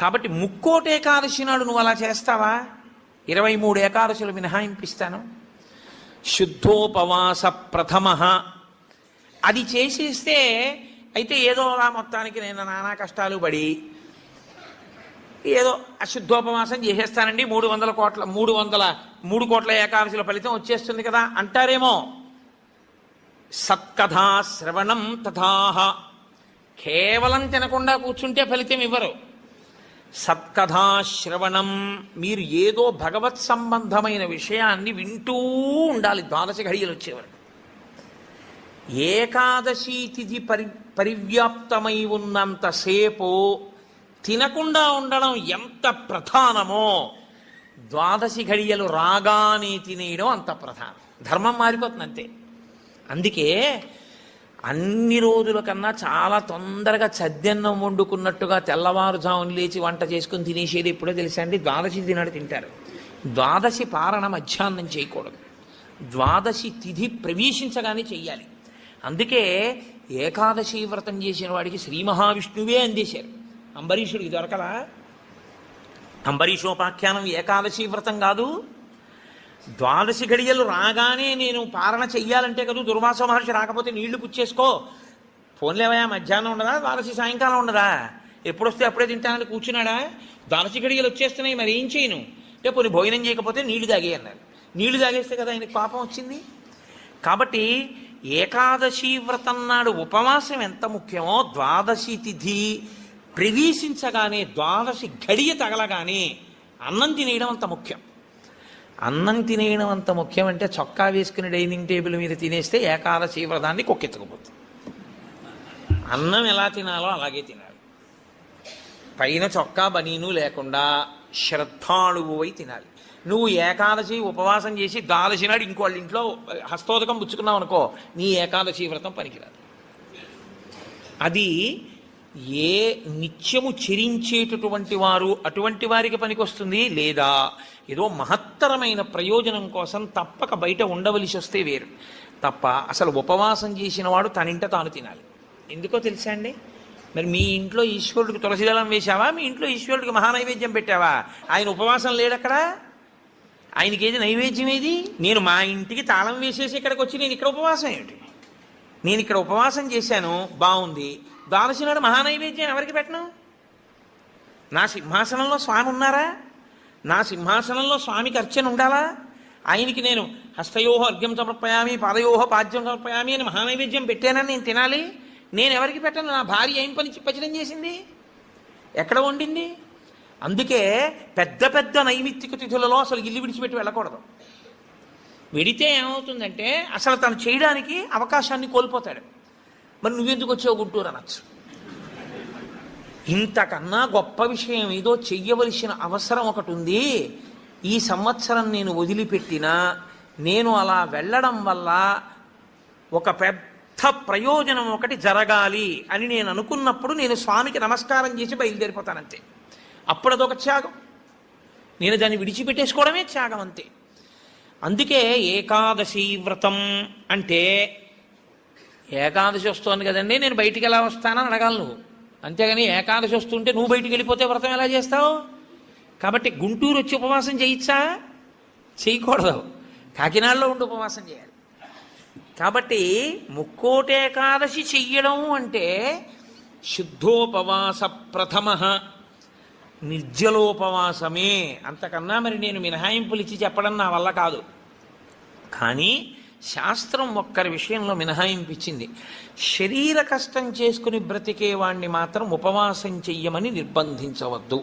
కాబట్టి ముక్కోటి ఏకాదశి నాడు నువ్వు అలా చేస్తావా? 23 ఏకాదశులు మినహాయింపిస్తాను. శుద్ధోపవాస ప్రథమ అది చేసేస్తే అయితే ఏదో అలా మొత్తానికి నేను నానా కష్టాలు పడి ఏదో అశుద్ధోపవాసం చేసేస్తానండి, 303 కోట్ల ఏకాదశుల ఫలితం వచ్చేస్తుంది కదా అంటారేమో. సత్కథా శ్రవణం తథాహ, కేవలం తినకుండా కూర్చుంటే ఫలితం ఇవ్వరు. సత్కథా శ్రవణం, మీరు ఏదో భగవత్ సంబంధమైన విషయాన్ని వింటూ ఉండాలి 12 ఘడియలు వచ్చేవారు. ఏకాదశి తిథి పరివ్యాప్తమై ఉన్నంతసేపు తినకుండా ఉండడం ఎంత ప్రధానమో 12 ఘడియలు రాగానే తినేయడం అంత ప్రధానం. ధర్మం మారిపోతుంది అంతే. అందుకే అన్ని రోజుల కన్నా చాలా తొందరగా చద్దన్నం వండుకున్నట్టుగా తెల్లవారుజామున లేచి వంట చేసుకుని తినేసేది ఎప్పుడో తెలుసా అండి? 12 తినాడు తింటారు. 12 పారణ మధ్యాహ్నం చేయకూడదు, 12 తిథి ప్రవేశించగానే చెయ్యాలి. అందుకే ఏకాదశి వ్రతం చేసిన వాడికి శ్రీ మహావిష్ణువే అందేశారు. అంబరీషుడికి దొరకలా? అంబరీషోపాఖ్యానం ఏకాదశి వ్రతం కాదు. 12 ఘడియలు రాగానే నేను పారణ చెయ్యాలంటే కదా, దుర్వాస మహర్షి రాకపోతే నీళ్లు పుచ్చేసుకో, ఫోన్లేవయా మధ్యాహ్నం ఉండదా, 12 సాయంకాలం ఉండదా, ఎప్పుడొస్తే అప్పుడే తింటానని కూర్చున్నాడా? 12 ఘడియలు వచ్చేస్తున్నాయి, మరి ఏం చేయను అంటే పోనీ భోజనం చేయకపోతే నీళ్లు తాగే అన్నారు. నీళ్లు తాగేస్తే కదా ఆయనకు పాపం వచ్చింది. కాబట్టి ఏకాదశి వ్రతం నాడు ఉపవాసం ఎంత ముఖ్యమో 12 తిథి ప్రవేశించగానే 12 ఘడియ తగలగానే అన్నం తినేయడం అంత ముఖ్యం. అన్నం తినేయడం అంత ముఖ్యం అంటే చొక్కా వేసుకుని డైనింగ్ టేబుల్ మీద తినేస్తే ఏకాదశి వ్రతాన్ని కొక్కెత్తుకుపోతుంది. అన్నం ఎలా తినాలో అలాగే తినాలి. పైన చొక్కా బనీను లేకుండా శ్రద్ధాళువు అయి తినాలి. నువ్వు ఏకాదశి ఉపవాసం చేసి 12 నాడు ఇంకోళ్ళ ఇంట్లో హస్తోదకం పుచ్చుకున్నావు అనుకో, నీ ఏకాదశి వ్రతం పనికిరాదు. అది ఏ నిత్యము చెరించేటటువంటి వారు అటువంటి వారికి పనికొస్తుంది, లేదా ఏదో మహత్తరమైన ప్రయోజనం కోసం తప్పక బయట ఉండవలసి వస్తే వేరు. తప్ప అసలు ఉపవాసం చేసిన వాడు తనింట తాను తినాలి. ఎందుకో తెలుసా అండి? మరి మీ ఇంట్లో ఈశ్వరుడికి తులసిదళం వేశావా? మీ ఇంట్లో ఈశ్వరుడికి మహానైవేద్యం పెట్టావా? ఆయన ఉపవాసం లేడక్కడ. ఆయనకి ఏది నైవేద్యం ఏది? నేను మా ఇంటికి తాళం వేసేసి ఇక్కడికి వచ్చి నేను ఇక్కడ ఉపవాసం ఏమిటి? నేను ఇక్కడ ఉపవాసం చేశాను, బాగుంది, 12 నాడు మహానైవేద్యం ఎవరికి పెట్టను? నా సింహాసనంలో స్వామి ఉన్నారా? నా సింహాసనంలో స్వామికి అర్చన ఉండాలా? ఆయనకి నేను హస్తయోహ అర్ఘ్యం సమర్పయామి, పాదయోహ పాద్యం సమర్పయామి అని మహానైవేద్యం పెట్టానని నేను తినాలి. నేను ఎవరికి పెట్టను? నా భార్య ఏం పచనం చేసింది, ఎక్కడ వండింది? అందుకే పెద్ద పెద్ద నైమిత్తిక తిథులలో అసలు ఇల్లు విడిచిపెట్టి వెళ్ళకూడదు. వెడితే ఏమవుతుందంటే అసలు తను చేయడానికి అవకాశాన్ని కోల్పోతాడు. మరి నువ్వెందుకు వచ్చావు గుంటూరు అనొచ్చు. ఇంతకన్నా గొప్ప విషయం ఏదో చెయ్యవలసిన అవసరం ఒకటి ఉంది. ఈ సంవత్సరం నేను వదిలిపెట్టినా నేను అలా వెళ్ళడం వల్ల ఒక పెద్ద ప్రయోజనం ఒకటి జరగాలి అని నేను అనుకున్నప్పుడు నేను స్వామికి నమస్కారం చేసి బయలుదేరిపోతానంతే. అప్పుడు అదొక త్యాగం. నేను దాన్ని విడిచిపెట్టేసుకోవడమే త్యాగం అంతే. అందుకే ఏకాదశి వ్రతం అంటే ఏకాదశి వస్తోంది కదండి నేను బయటికి ఎలా వస్తానని అడగాలి నువ్వు. అంతేగాని ఏకాదశి వస్తుంటే నువ్వు బయటికి వెళ్ళిపోతే వ్రతం ఎలా చేస్తావు? కాబట్టి గుంటూరు వచ్చి ఉపవాసం చేయొచ్చా? చేయకూడదు. కాకినాడలో ఉండి ఉపవాసం చేయాలి. కాబట్టి ముక్కోటి ఏకాదశి చెయ్యడం అంటే శుద్ధోపవాస ప్రథమ నిర్జలోపవాసమే. అంతకన్నా మరి నేను మినహాయింపులు ఇచ్చి చెప్పడం నా వల్ల కాదు. కానీ శాస్త్రం ఒక్కరి విషయంలో మినహాయింపు ఇచ్చింది. శరీర కష్టం చేసుకుని బ్రతికేవాణ్ణి మాత్రం ఉపవాసం చెయ్యమని నిర్బంధించవద్దు.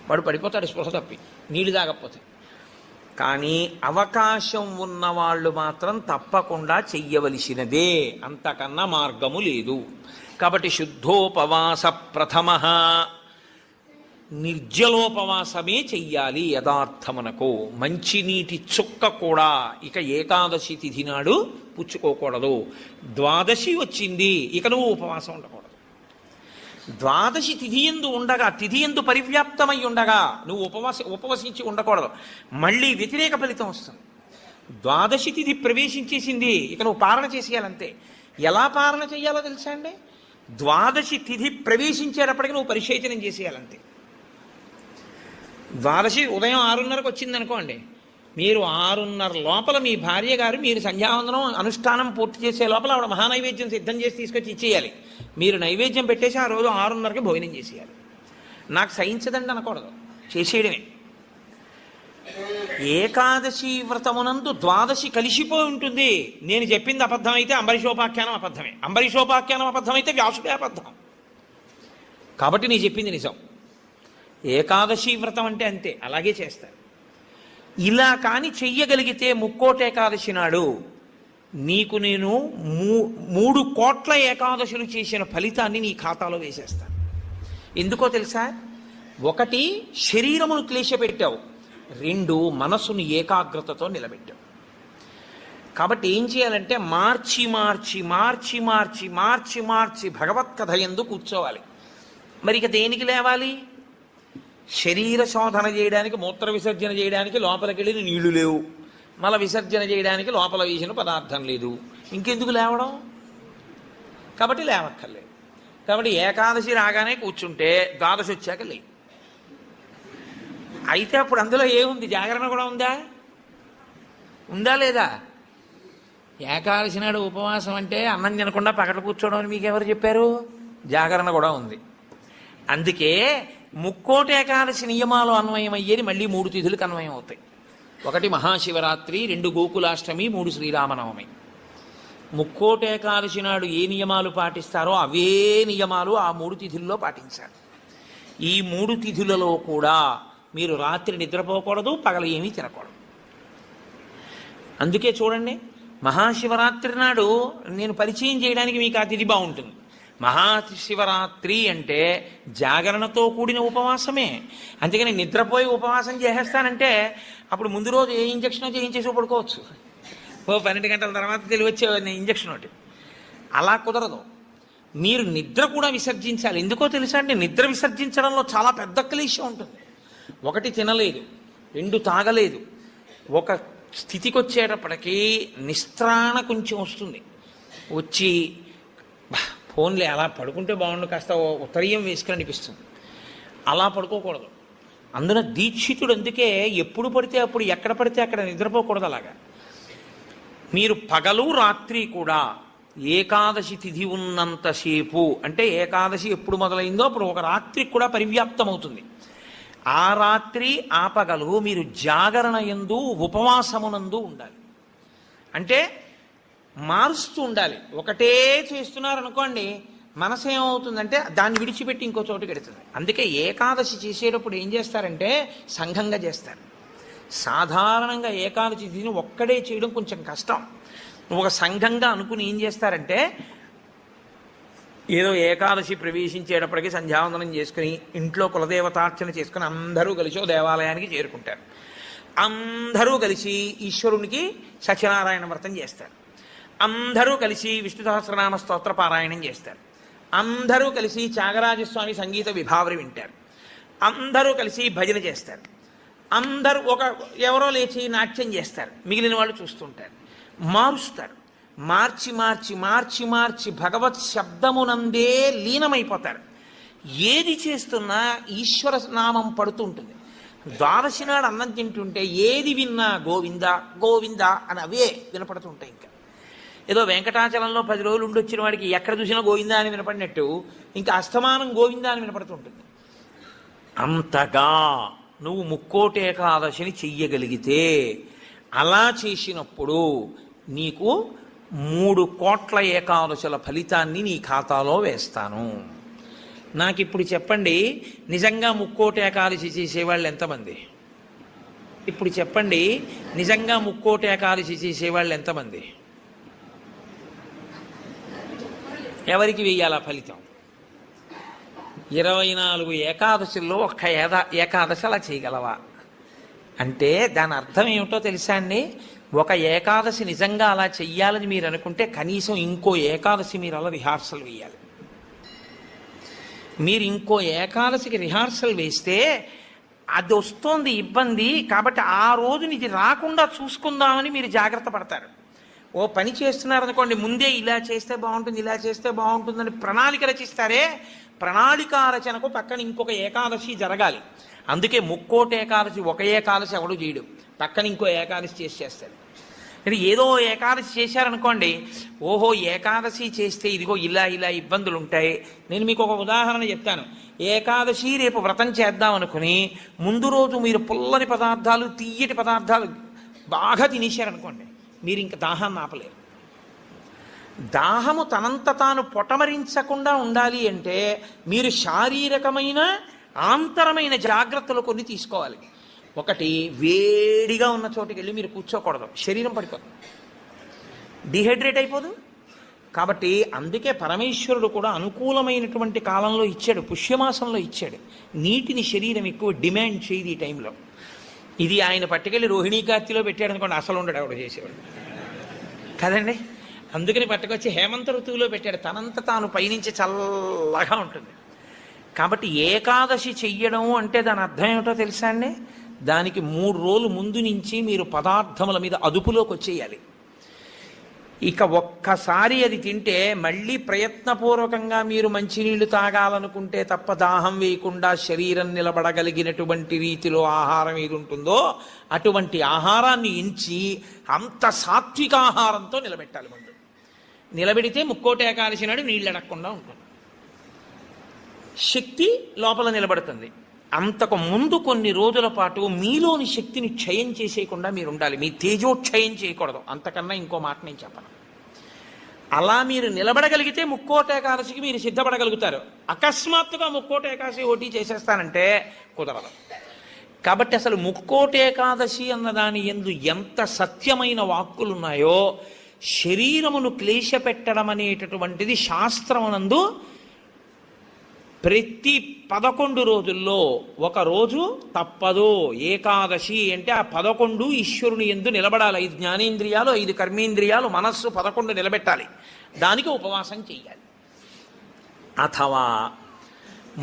వాడు పడిపోతాడు స్పృహ తప్పి, నీళ్ళు తాగకపోతే. కానీ అవకాశం ఉన్నవాళ్ళు మాత్రం తప్పకుండా చెయ్యవలసినదే, అంతకన్నా మార్గము లేదు. కాబట్టి శుద్ధోపవాస ప్రథమ, నిర్జలోపవాసమే చెయ్యాలి యథార్థమునకు. మంచినీటి చుక్క కూడా ఇక ఏకాదశి తిథి నాడు పుచ్చుకోకూడదు. ద్వాదశి వచ్చింది, ఇక నువ్వు ఉపవాసం ఉండకూడదు. ద్వాదశి తిథి యందు ఉండగా, తిథి యందు పరివ్యాప్తమై ఉండగా నువ్వు ఉపవసించి ఉండకూడదు. మళ్ళీ వ్యతిరేక ఫలితం వస్తుంది. ద్వాదశి తిథి ప్రవేశించేసింది, ఇక నువ్వు పాలన చేసేయాలంతే. ఎలా పాలన చేయాలో తెలుసా అండి? ద్వాదశి తిథి ప్రవేశించేటప్పటికి నువ్వు పరిశేచనం చేసేయాలంతే. ద్వాదశి ఉదయం 6:30కు వచ్చిందనుకోండి, మీరు 6:30 లోపల మీ భార్య గారు మీరు సంధ్యావందనం అనుష్ఠానం పూర్తి చేసే లోపల ఆవిడ మహానైవేద్యం సిద్ధం చేసి తీసుకొచ్చి ఇచ్చేయాలి. మీరు నైవేద్యం పెట్టేసి ఆ రోజు 6:30కి భోజనం చేసేయాలి. నాకు సహించదండి అనకూడదు, చేసేయడమే. ఏకాదశి వ్రతమునందు ద్వాదశి కలిసిపోయి ఉంటుంది. నేను చెప్పింది అబద్ధం అయితే అంబరీషోపాఖ్యానం అబద్ధమే, అంబరీషోపాఖ్యానం అబద్ధం అయితే వ్యాసుడే అబద్ధం. కాబట్టి నేను చెప్పింది నిజం. ఏకాదశి వ్రతం అంటే అంతే, అలాగే చేస్తారు. ఇలా కానీ చెయ్యగలిగితే ముక్కోటి ఏకాదశి నాడు నీకు నేను 3 కోట్ల ఏకాదశులు చేసిన ఫలితాన్ని నీ ఖాతాలో వేసేస్తాను. ఎందుకో తెలుసా? 1 శరీరమును క్లేశపెట్టావు, 2 మనసును ఏకాగ్రతతో నిలబెట్టావు. కాబట్టి ఏం చేయాలంటే మార్చి మార్చి మార్చి మార్చి మార్చి మార్చి భగవత్కథ యందు కూర్చోవాలి. మరి ఇక దేనికి లేవాలి? శరీర శోధన చేయడానికి, మూత్ర విసర్జన చేయడానికి లోపలికి వెళ్ళిన నీళ్లు లేవు, మల విసర్జన చేయడానికి లోపల వేసిన పదార్థం లేదు, ఇంకెందుకు లేవడం? కాబట్టి లేవక్కర్లేదు. కాబట్టి ఏకాదశి రాగానే కూర్చుంటే ద్వాదశి వచ్చాక లే. అయితే అప్పుడు అందులో ఏముంది? జాగరణ కూడా ఉందా? ఉందా లేదా? ఏకాదశి నాడు ఉపవాసం అంటే అన్నం తినకుండా పక్కన కూర్చోవడం అని మీకు ఎవరు చెప్పారు? జాగరణ కూడా ఉంది. అందుకే ముక్కోటి ఏకాదశి నియమాలు అన్వయమయ్యేది మళ్ళీ 3 తిథులకు అన్వయం అవుతాయి. 1 మహాశివరాత్రి, 2 గోకులాష్టమి, 3 శ్రీరామనవమి. ముక్కోటి ఏకాదశి నాడు ఏ నియమాలు పాటిస్తారో అవే నియమాలు ఆ 3 తిథుల్లో పాటించాలి. ఈ 3 తిథులలో కూడా మీరు రాత్రి నిద్రపోకూడదు, పగల ఏమీ తినకూడదు. అందుకే చూడండి, మహాశివరాత్రి నాడు నేను పరిచయం చేయడానికి మీకు ఆ తిథి బాగుంటుంది. మహాశివరాత్రి అంటే జాగరణతో కూడిన ఉపవాసమే. అందుకని నిద్రపోయి ఉపవాసం చేసేస్తానంటే అప్పుడు ముందు రోజు ఏ ఇంజక్షన్ చేయించేసి పడుకోవచ్చు. 12 గంటల తర్వాత తెలివచ్చే ఇంజక్షన్ ఒకటి. అలా కుదరదు. మీరు నిద్ర కూడా విసర్జించాలి. ఎందుకో తెలుసా అండి? నిద్ర విసర్జించడంలో చాలా పెద్ద క్లేశం ఉంటుంది. 1 తినలేదు, 2 తాగలేదు. ఒక స్థితికి వచ్చేటప్పటికీ నిస్త్రాణ కొంచెం వస్తుంది. వచ్చి ఫోన్లే అలా పడుకుంటే బాగుండు, కాస్త ఉత్తరీయం వేసుకుని అనిపిస్తుంది. అలా పడుకోకూడదు. అందున దీక్షితుడు అందుకే ఎప్పుడు పడితే అప్పుడు, ఎక్కడ పడితే అక్కడ నిద్రపోకూడదు. అలాగా మీరు పగలు రాత్రి కూడా ఏకాదశి తిథి ఉన్నంతసేపు, అంటే ఏకాదశి ఎప్పుడు మొదలైందో అప్పుడు ఒక రాత్రి కూడా పరివ్యాప్తం అవుతుంది. ఆ రాత్రి ఆ పగలు మీరు జాగరణ యందు ఉపవాసమునందు ఉండాలి. అంటే మారుస్తూ ఉండాలి. ఒకటే చేస్తున్నారనుకోండి, మనసు ఏమవుతుందంటే దాన్ని విడిచిపెట్టి ఇంకో చోటుకి వెడుతుంది. అందుకే ఏకాదశి చేసేటప్పుడు ఏం చేస్తారంటే సంఘంగా చేస్తారు. సాధారణంగా ఏకాదశి తిథిని ఒక్కడే చేయడం కొంచెం కష్టం. ఒక సంఘంగా అనుకుని ఏం చేస్తారంటే, ఏదో ఏకాదశి ప్రవేశించేటప్పటికి సంధ్యావందనం చేసుకుని ఇంట్లో కులదేవతార్చన చేసుకుని అందరూ కలిసి దేవాలయానికి చేరుకుంటారు. అందరూ కలిసి ఈశ్వరునికి సత్యనారాయణ వ్రతం చేస్తారు. అందరూ కలిసి విష్ణు సహస్రనామ స్తోత్ర పారాయణం చేస్తారు. అందరూ కలిసి త్యాగరాజస్వామి సంగీత విభావరి వింటారు. అందరూ కలిసి భజన చేస్తారు. అందరూ ఎవరో లేచి నాట్యం చేస్తారు, మిగిలిన వాళ్ళు చూస్తుంటారు. మారుస్తారు. మార్చి మార్చి మార్చి మార్చి భగవత్ శబ్దమునందే లీనమైపోతారు. ఏది చేస్తున్నా ఈశ్వర నామం పడుతుంటుంది. ద్వాదశి నాడు అన్నం తింటుంటే ఏది విన్నా గోవింద గోవింద అని అవే వినపడుతుంటాయి. ఇంకా ఏదో వెంకటాచలంలో 10 రోజులు ఉండొచ్చిన వాడికి ఎక్కడ చూసినా గోవిందా అని వినపడినట్టు ఇంకా అస్తమానం గోవిందా అని వినపడుతుంటుంది. అంతగా నువ్వు ముక్కోటి ఏకాదశిని చెయ్యగలిగితే, అలా చేసినప్పుడు నీకు 3 కోట్ల ఏకాదశుల ఫలితాన్ని నీ ఖాతాలో వేస్తాను. నాకు ఇప్పుడు చెప్పండి, నిజంగా ముక్కోటి ఏకాదశి చేసేవాళ్ళు ఎంతమంది? ఇప్పుడు చెప్పండి, నిజంగా ముక్కోటి ఏకాదశి చేసేవాళ్ళు ఎంతమంది? ఎవరికి వెయ్యాలా ఫలితం? 24 ఏకాదశుల్లో ఒక్క ఏకాదశి అలా చేయగలవా అంటే దాని అర్థం ఏమిటో తెలుసా అండి? ఒక ఏకాదశి నిజంగా అలా చెయ్యాలని మీరు అనుకుంటే కనీసం ఇంకో ఏకాదశి మీరు అలా రిహార్సల్ వేయాలి. మీరు ఇంకో ఏకాదశికి రిహార్సల్ వేస్తే అది వస్తోంది ఇబ్బంది, కాబట్టి ఆ రోజుని ఇది రాకుండా చూసుకుందామని మీరు జాగ్రత్త పడతారు. ఓ పని చేస్తున్నారనుకోండి, ముందే ఇలా చేస్తే బాగుంటుంది, ఇలా చేస్తే బాగుంటుందని ప్రణాళిక రచిస్తారే, ప్రణాళిక రచనకు పక్కన ఇంకొక ఏకాదశి జరగాలి. అందుకే ముక్కోటి ఏకాదశి ఒక ఏకాదశి ఎవడు చేయడు, పక్కన ఇంకో ఏకాదశి చేస్తాడు. ఇది ఏదో ఏకాదశి చేశారనుకోండి, ఓహో ఏకాదశి చేస్తే ఇదిగో ఇలా ఇలా ఇబ్బందులు ఉంటాయి. నేను మీకు ఒక ఉదాహరణ చెప్తాను. ఏకాదశి రేపు వ్రతం చేద్దాం అనుకుని ముందు రోజు మీరు పుల్లని పదార్థాలు, తీయటి పదార్థాలు బాగా తినేశారనుకోండి, మీరు ఇంక దాహాన్ని ఆపలేరు. దాహము తనంత తాను పొటమరించకుండా ఉండాలి అంటే మీరు శారీరకమైన ఆంతరమైన జాగ్రత్తలు కొన్ని తీసుకోవాలి. ఒకటి, వేడిగా ఉన్న చోటుకి వెళ్ళి మీరు కూర్చోకూడదు, శరీరం పడిపోతుంది, డిహైడ్రేట్ అయిపోదు. కాబట్టి అందుకే పరమేశ్వరుడు కూడా అనుకూలమైనటువంటి కాలంలో ఇచ్చాడు, పుష్యమాసంలో ఇచ్చాడు. నీటిని శరీరం ఎక్కువ డిమాండ్ చేయదు ఈ టైంలో. ఇది ఆయన పట్టుకెళ్ళి రోహిణీ కార్తీలో పెట్టాడు అనుకోండి, అసలు ఉండడు ఆవిడ చేసేవాడు కదండి. అందుకని పట్టుకొచ్చి హేమంత ఋతువులో పెట్టాడు, తనంత తాను పైనుంచి చల్లగా ఉంటుంది. కాబట్టి ఏకాదశి చెయ్యడం అంటే దాని అర్థం ఏమిటో తెలుసా అండి? దానికి 3 రోజులు ముందు నుంచి మీరు పదార్థముల మీద అదుపులోకి వచ్చేయాలి. ఇక ఒక్కసారి అది తింటే మళ్ళీ ప్రయత్నపూర్వకంగా మీరు మంచినీళ్లు తాగాలనుకుంటే తప్ప దాహం వేయకుండా శరీరం నిలబడగలిగినటువంటి రీతిలో ఆహారం ఏది ఉంటుందో అటువంటి ఆహారాన్ని ఎంచి అంత సాత్విక ఆహారంతో నిలబెట్టాలి. ముందు నిలబెడితే ముక్కోటి ఏకాదశి నాడు నీళ్ళు అడగకుండా ఉంటుంది, శక్తి లోపల నిలబడుతుంది. అంతకు ముందు కొన్ని రోజుల పాటు మీలోని శక్తిని క్షయం చేసేయకుండా మీరు ఉండాలి, మీ తేజోక్షయం చేయకూడదు. అంతకన్నా ఇంకో మాట నేను చెప్పను. అలా మీరు నిలబడగలిగితే ముక్కోటి ఏకాదశికి మీరు సిద్ధపడగలుగుతారు. అకస్మాత్తుగా ముక్కోటి ఏకాదశి ఓటీ చేసేస్తానంటే కుదరదు. కాబట్టి అసలు ముక్కోటి ఏకాదశి అన్నదాని యందు ఎంత సత్యమైన వాక్కులు ఉన్నాయో, శరీరమును క్లేశపెట్టడం అనేటటువంటిది శాస్త్రమునందు ప్రతి 11 రోజుల్లో ఒక రోజు తప్పదు. ఏకాదశి అంటే ఆ 11 ఈశ్వరుని యందు నిలబడాలి. 5 జ్ఞానేంద్రియాలు, 5 కర్మేంద్రియాలు, మనస్సు 11 నిలబెట్టాలి. దానికి ఉపవాసం చెయ్యాలి. అథవా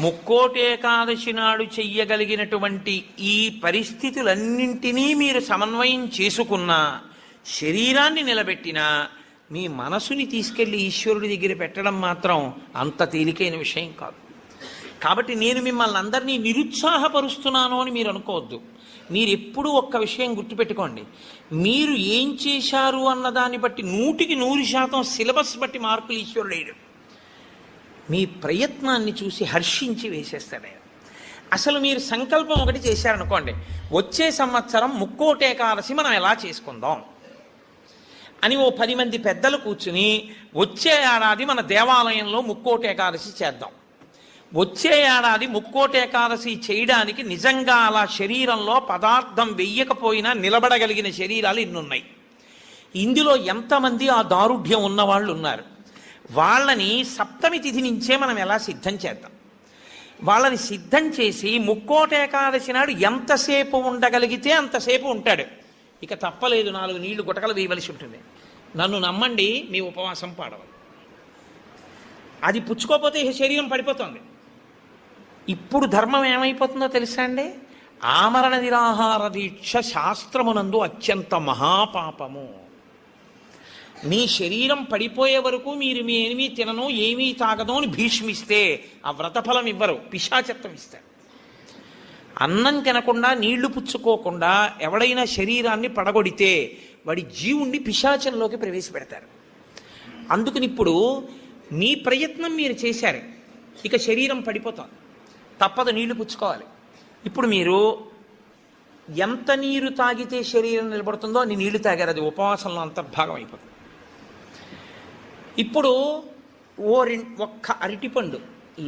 ముక్కోటి ఏకాదశి నాడు చెయ్యగలిగినటువంటి ఈ పరిస్థితులన్నింటినీ మీరు సమన్వయం చేసుకున్నా, శరీరాన్ని నిలబెట్టినా, మీ మనసుని తీసుకెళ్లి ఈశ్వరుడి దగ్గర పెట్టడం మాత్రం అంత తేలికైన విషయం కాదు. కాబట్టి నేను మిమ్మల్ని అందరినీ నిరుత్సాహపరుస్తున్నాను అని మీరు అనుకోవద్దు. మీరు ఎప్పుడూ ఒక్క విషయం గుర్తుపెట్టుకోండి, మీరు ఏం చేశారు అన్నదాన్ని బట్టి 100% సిలబస్ బట్టి మార్కులు ఈశ్వరుడు వేయడు. మీ ప్రయత్నాన్ని చూసి హర్షించి వేసేస్తాడు ఆయన. అసలు మీరు సంకల్పం ఒకటి చేశారనుకోండి, వచ్చే సంవత్సరం ముక్కోటి ఏకాదశి మనం ఎలా చేసుకుందాం అని ఓ 10 మంది పెద్దలు కూర్చుని వచ్చే ఏడాది మన దేవాలయంలో ముక్కోటి ఏకాదశి చేద్దాం, వచ్చే ఏడాది ముక్కోటి ఏకాదశి చేయడానికి నిజంగా అలా శరీరంలో పదార్థం వెయ్యకపోయినా నిలబడగలిగిన శరీరాలు ఇన్నున్నాయి. ఇందులో ఎంతమంది ఆ దారుఢ్యం ఉన్నవాళ్ళు ఉన్నారు? వాళ్ళని సప్తమి తిథి నుంచే మనం ఎలా సిద్ధం చేద్దాం. వాళ్ళని సిద్ధం చేసి ముక్కోటి ఏకాదశి నాడు ఎంతసేపు ఉండగలిగితే అంతసేపు ఉంటాడు. ఇక తప్పలేదు, 4 నీళ్లు గుటకలు వేయవలసి ఉంటుంది. నన్ను నమ్మండి, మీ ఉపవాసం పాడవాలి. అది పుచ్చుకోకపోతే శరీరం పడిపోతుంది. ఇప్పుడు ధర్మం ఏమైపోతుందో తెలుసా అండి? ఆమరణ నిరాహార దీక్ష శాస్త్రమునందు అత్యంత మహాపాపము. మీ శరీరం పడిపోయే వరకు మీరు మీ ఏమీ తినను, ఏమీ తాగదు అని భీష్మిస్తే ఆ వ్రతఫలం ఇవ్వరు, పిశాచత్వం ఇస్తారు. అన్నం తినకుండా, నీళ్లు పుచ్చుకోకుండా ఎవడైనా శరీరాన్ని పడగొడితే వాడి జీవుణ్ణి పిశాచంలోకి ప్రవేశపెడతారు. అందుకని ఇప్పుడు మీ ప్రయత్నం మీరు చేశారు, ఇక శరీరం పడిపోతుంది, తప్పదు, నీళ్లు పుచ్చుకోవాలి. ఇప్పుడు మీరు ఎంత నీరు తాగితే శరీరం నిలబడుతుందో అన్ని నీళ్లు తాగారు, అది ఉపవాసంలో అంతర్భాగం అయిపోతుంది. ఇప్పుడు ఒక్క అరటిపండు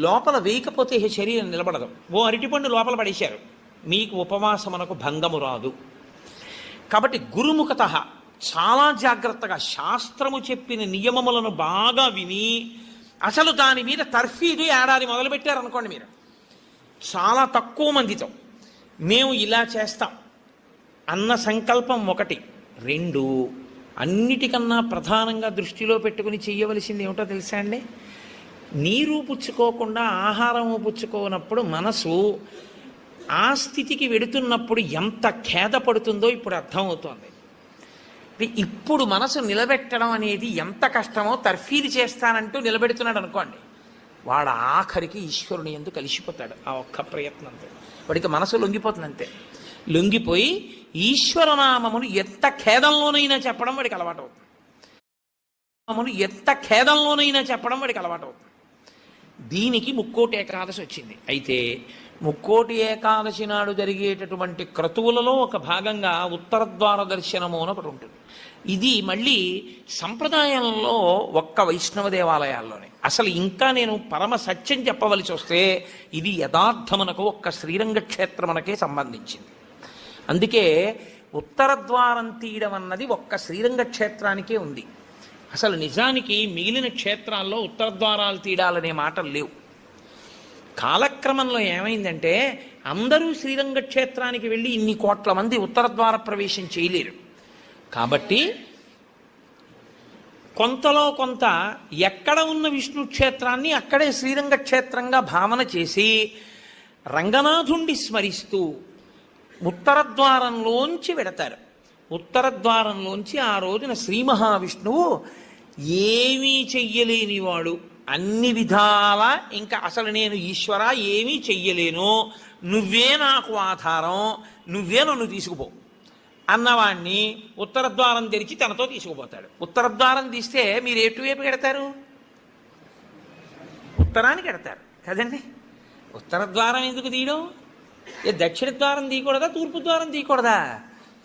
లోపల వేయకపోతే శరీరం నిలబడదు. ఓ అరటిపండు లోపల పడేశారు, మీకు ఉపవాసమునకు భంగము రాదు. కాబట్టి గురుముఖత చాలా జాగ్రత్తగా శాస్త్రము చెప్పిన నియమములను బాగా విని అసలు దాని మీద తర్ఫీదు ఏడాది మొదలుపెట్టారనుకోండి, మీరు చాలా తక్కువ మందితో మేము ఇలా చేస్తాం అన్న సంకల్పం ఒకటి. రెండు, అన్నిటికన్నా ప్రధానంగా దృష్టిలో పెట్టుకుని చెయ్యవలసింది ఏమిటో తెలుసా అండి? నీరు పుచ్చుకోకుండా ఆహారము పుచ్చుకోనప్పుడు మనసు ఆ స్థితికి వెడుతున్నప్పుడు ఎంత ఖేద పడుతుందో ఇప్పుడు అర్థమవుతోంది. ఇప్పుడు మనసు నిలబెట్టడం అనేది ఎంత కష్టమో తర్ఫీదు చేస్తానంటూ నిలబెడుతున్నాడు అనుకోండి, వాడు ఆఖరికి ఈశ్వరుని ఎందుకు కలిసిపోతాడు ఆ ఒక్క ప్రయత్నంతో. వాడికి మనసు లొంగిపోతుంది అంతే. లొంగిపోయి ఈశ్వరనామమును ఎంత ఖేదంలోనైనా చెప్పడం వాడికి అలవాటు అవుతుంది. ఎంత ఖేదంలోనైనా చెప్పడం వాడికి అలవాటు అవుతుంది. దీనికి ముక్కోటి ఏకాదశి వచ్చింది. అయితే ముక్కోటి ఏకాదశి నాడు జరిగేటటువంటి క్రతువులలో ఒక భాగంగా ఉత్తరద్వార దర్శనము అని ఒకటి ఉంటుంది. ఇది మళ్ళీ సంప్రదాయంలో ఒక్క వైష్ణవ దేవాలయాల్లోనే. అసలు ఇంకా నేను పరమ సత్యం చెప్పవలసి వస్తే ఇది యథార్థమునకు ఒక్క శ్రీరంగ క్షేత్రమునకే సంబంధించింది. అందుకే ఉత్తరద్వారం తీయడం అన్నది ఒక్క శ్రీరంగ క్షేత్రానికే ఉంది. అసలు నిజానికి మిగిలిన క్షేత్రాల్లో ఉత్తరద్వారాలు తీయడాలనే మాటలు లేవు. కాలక్రమంలో ఏమైందంటే అందరూ శ్రీరంగ క్షేత్రానికి వెళ్ళి ఇన్ని కోట్ల మంది ఉత్తరద్వార ప్రవేశం చేయలేరు. కాబట్టి కొంతలో కొంత ఎక్కడ ఉన్న విష్ణు క్షేత్రాన్ని అక్కడే శ్రీరంగ క్షేత్రంగా భావన చేసి రంగనాథుణ్ణి స్మరిస్తూ ఉత్తరద్వారంలోంచి వెడతారు. ఉత్తరద్వారంలోంచి ఆ రోజున శ్రీ మహావిష్ణువు ఏమీ చెయ్యలేనివాడు, అన్ని విధాల ఇంకా అసలు నేను ఈశ్వర ఏమీ చెయ్యలేను, నువ్వే నాకు ఆధారం, నువ్వే నన్ను తీసుకుపో అన్నవాణ్ణి ఉత్తరద్వారం తెరిచి తనతో తీసుకుపోతాడు. ఉత్తరద్వారం తీస్తే మీరు ఎటువైపు పెడతారు? ఉత్తరానికి పెడతారు కదండి. ఉత్తరద్వారం ఎందుకు తీయడం? దక్షిణ ద్వారం తీయకూడదా, తూర్పు ద్వారం తీయకూడదా?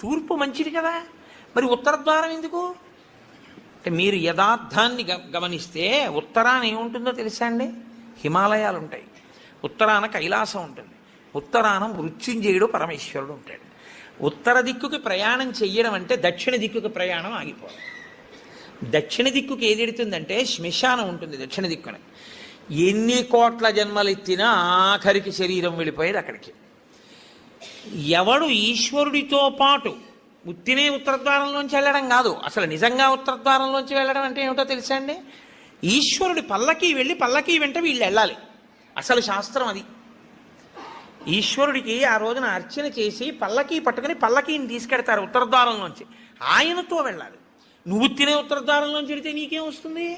తూర్పు మంచిది కదా, మరి ఉత్తరద్వారం ఎందుకు? అంటే మీరు యథార్థాన్ని గమనిస్తే ఉత్తరాన ఏముంటుందో తెలుసా అండి? హిమాలయాలు ఉంటాయి, ఉత్తరాన కైలాసం ఉంటుంది, ఉత్తరాన మృత్యుంజయుడు పరమేశ్వరుడు ఉంటాడు. ఉత్తర దిక్కుకి ప్రయాణం చెయ్యడం అంటే దక్షిణ దిక్కుకి ప్రయాణం ఆగిపోవడం. దక్షిణ దిక్కుకి ఏది ఎడుతుందంటే శ్మశానం ఉంటుంది దక్షిణ దిక్కున. ఎన్ని కోట్ల జన్మలెత్తినా ఆఖరికి శరీరం వెళ్ళిపోయేది అక్కడికి. ఎవడు ఈశ్వరుడితో పాటు ఉత్తినే ఉత్తరద్వారంలోంచి వెళ్ళడం కాదు, అసలు నిజంగా ఉత్తరద్వారంలోంచి వెళ్ళడం అంటే ఏమిటో తెలుసా అండి? ఈశ్వరుడి పల్లకి వెళ్ళి పల్లకి వెంట వీళ్ళు వెళ్ళాలి. అసలు శాస్త్రం అది. ఈశ్వరుడికి ఆ రోజున అర్చన చేసి పల్లకి పట్టుకుని పల్లకీని తీసుకెడతారు ఉత్తరద్వారంలోంచి, ఆయనతో వెళ్ళాలి. నువ్వు తినే ఉత్తరద్వారంలోంచి వెళితే నీకేం వస్తుంది?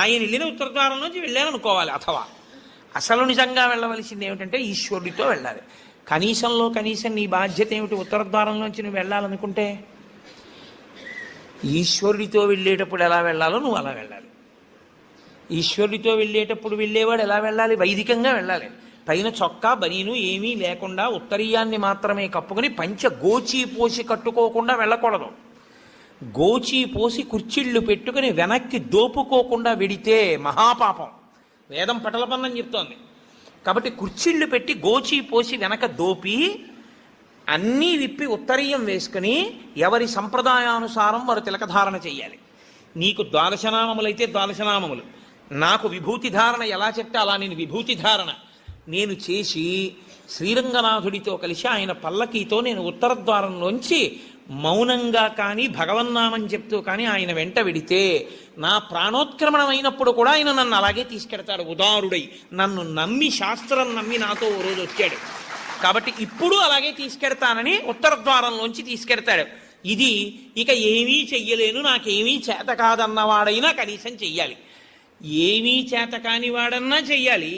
ఆయన వెళ్ళిన ఉత్తరద్వారంలోంచి వెళ్ళాలనుకోవాలి. అథవా అసలు నిజంగా వెళ్ళవలసింది ఏమిటంటే ఈశ్వరుడితో వెళ్ళాలి. కనీసంలో కనీసం నీ బాధ్యత ఏమిటి? ఉత్తరద్వారంలోంచి నువ్వు వెళ్ళాలనుకుంటే ఈశ్వరుడితో వెళ్ళేటప్పుడు ఎలా వెళ్ళాలో నువ్వు అలా వెళ్ళాలి. ఈశ్వరుడితో వెళ్ళేటప్పుడు వెళ్ళేవాడు ఎలా వెళ్ళాలి? వైదికంగా వెళ్ళాలి. పైన చొక్కా బనీను ఏమీ లేకుండా ఉత్తరీయాన్ని మాత్రమే కప్పుకొని పంచ గోచీ పోసి కట్టుకోకుండా వెళ్ళకూడదు. గోచీ పోసి కుర్చీళ్ళు పెట్టుకుని వెనక్కి దోపుకోకుండా వెడితే మహాపాపం. వేదం పటలపన్నం చెప్తోంది. కాబట్టి కుర్చీళ్ళు పెట్టి గోచీ పోసి వెనక దోపి అన్నీ విప్పి ఉత్తరీయం వేసుకుని ఎవరి సంప్రదాయానుసారం వారు తిలకధారణ చెయ్యాలి. నీకు ద్వాదశనామములైతే ద్వాదశనామములు, నాకు విభూతి ధారణ ఎలా చెప్తే అలా నేను విభూతి ధారణ నేను చేసి శ్రీరంగనాథుడితో కలిసి ఆయన పల్లకీతో నేను ఉత్తరద్వారంలోంచి మౌనంగా కానీ భగవన్నామం చెప్తూ కానీ ఆయన వెంట వెడితే నా ప్రాణోత్క్రమణం అయినప్పుడు కూడా ఆయన నన్ను అలాగే తీసుకెడతాడు. ఉదారుడై నన్ను నమ్మి, శాస్త్రం నమ్మి నాతో ఓ రోజు వచ్చాడు. కాబట్టి ఇప్పుడు అలాగే తీసుకెడతానని ఉత్తరద్వారంలోంచి తీసుకెడతాడు. ఇది ఇక ఏమీ చెయ్యలేను, నాకేమీ చేత కాదన్నవాడైనా కనీసం చెయ్యాలి. ఏమీ చేత కాని వాడన్నా చెయ్యాలి.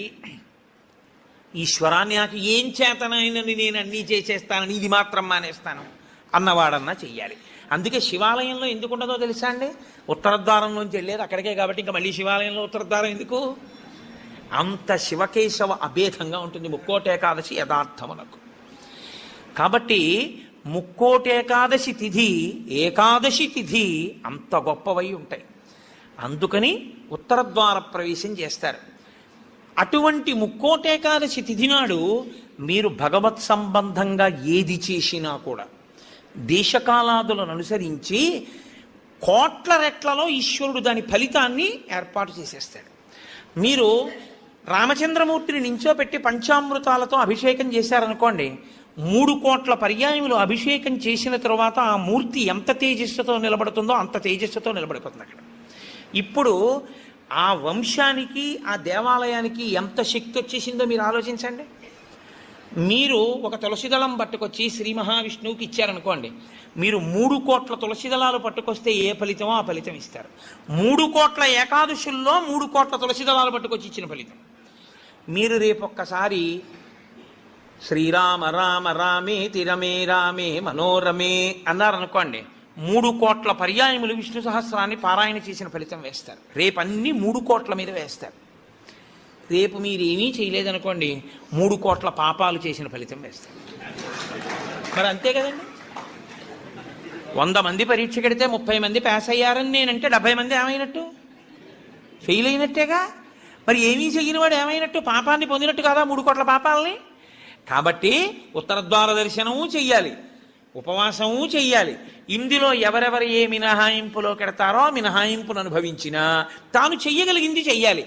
ఈశ్వరాన్ని నాకు ఏం చేతనైనని నేను అన్నీ చేసేస్తానని ఇది మాత్రం మానేస్తాను అన్నవాడన్నా చెయ్యాలి. అందుకే శివాలయంలో ఎందుకు ఉండదో తెలుసా అండి? ఉత్తరద్వారంలోంచి వెళ్ళేది అక్కడికే కాబట్టి ఇంకా మళ్ళీ శివాలయంలో ఉత్తరద్వారం ఎందుకు? అంత శివకేశవ అభేదంగా ఉంటుంది ముక్కోటి ఏకాదశి యథార్థమునకు. కాబట్టి ముక్కోటి ఏకాదశి తిథి ఏకాదశి తిథి అంత గొప్పవై ఉంటాయి. అందుకని ఉత్తర ద్వార ప్రవేశం చేస్తారు. అటువంటి ముక్కోటేకాదశి తిథి నాడు మీరు భగవత్ సంబంధంగా ఏది చేసినా కూడా దేశకాలాదులను అనుసరించి కోట్ల రెట్లలో ఈశ్వరుడు దాని ఫలితాన్ని ఏర్పాటు చేసేస్తాడు. మీరు రామచంద్రమూర్తిని నించోపెట్టి పంచామృతాలతో అభిషేకం చేశారనుకోండి, 3 కోట్ల పర్యాయములు అభిషేకం చేసిన తరువాత ఆ మూర్తి ఎంత తేజస్సుతో నిలబడుతుందో అంత తేజస్సుతో నిలబడిపోతుంది అక్కడ. ఇప్పుడు ఆ వంశానికి ఆ దేవాలయానికి ఎంత శక్తి వచ్చేసిందో మీరు ఆలోచించండి. మీరు ఒక తులసిదళం పట్టుకొచ్చి శ్రీ మహావిష్ణువుకి ఇచ్చారనుకోండి, మీరు 3 కోట్ల తులసిదళాలు పట్టుకొస్తే ఏ ఫలితమో ఆ ఫలితం ఇస్తారు. 3 కోట్ల ఏకాదశుల్లో 3 కోట్ల తులసిదళాలు పట్టుకొచ్చి ఇచ్చిన ఫలితం. మీరు రేపొక్కసారి శ్రీరామ రామ రామే తిరమే రామే మనోరమే అన్నారనుకోండి, 3 కోట్ల పర్యాయములు విష్ణు సహస్రాన్ని పారాయణ చేసిన ఫలితం వేస్తారు. రేపు అన్ని 3 కోట్ల మీద వేస్తారు. రేపు మీరేమీ చేయలేదనుకోండి, 3 కోట్ల పాపాలు చేసిన ఫలితం వేస్తారు. మరి అంతే కదండి. 100 మంది పరీక్ష కడితే 30 మంది పాస్ అయ్యారని నేనంటే 70 మంది ఏమైనట్టు? ఫెయిల్ అయినట్టేగా. మరి ఏమీ చేయని వాడు ఏమైనట్టు? పాపాన్ని పొందినట్టు కదా 3 కోట్ల పాపాలని. కాబట్టి ఉత్తర ద్వార దర్శనము చెయ్యాలి, ఉపవాసము చెయ్యాలి. ఇందులో ఎవరెవరు ఏ మినహాయింపులో కెడతారో మినహాయింపును అనుభవించినా తాను చెయ్యగలిగింది చెయ్యాలి.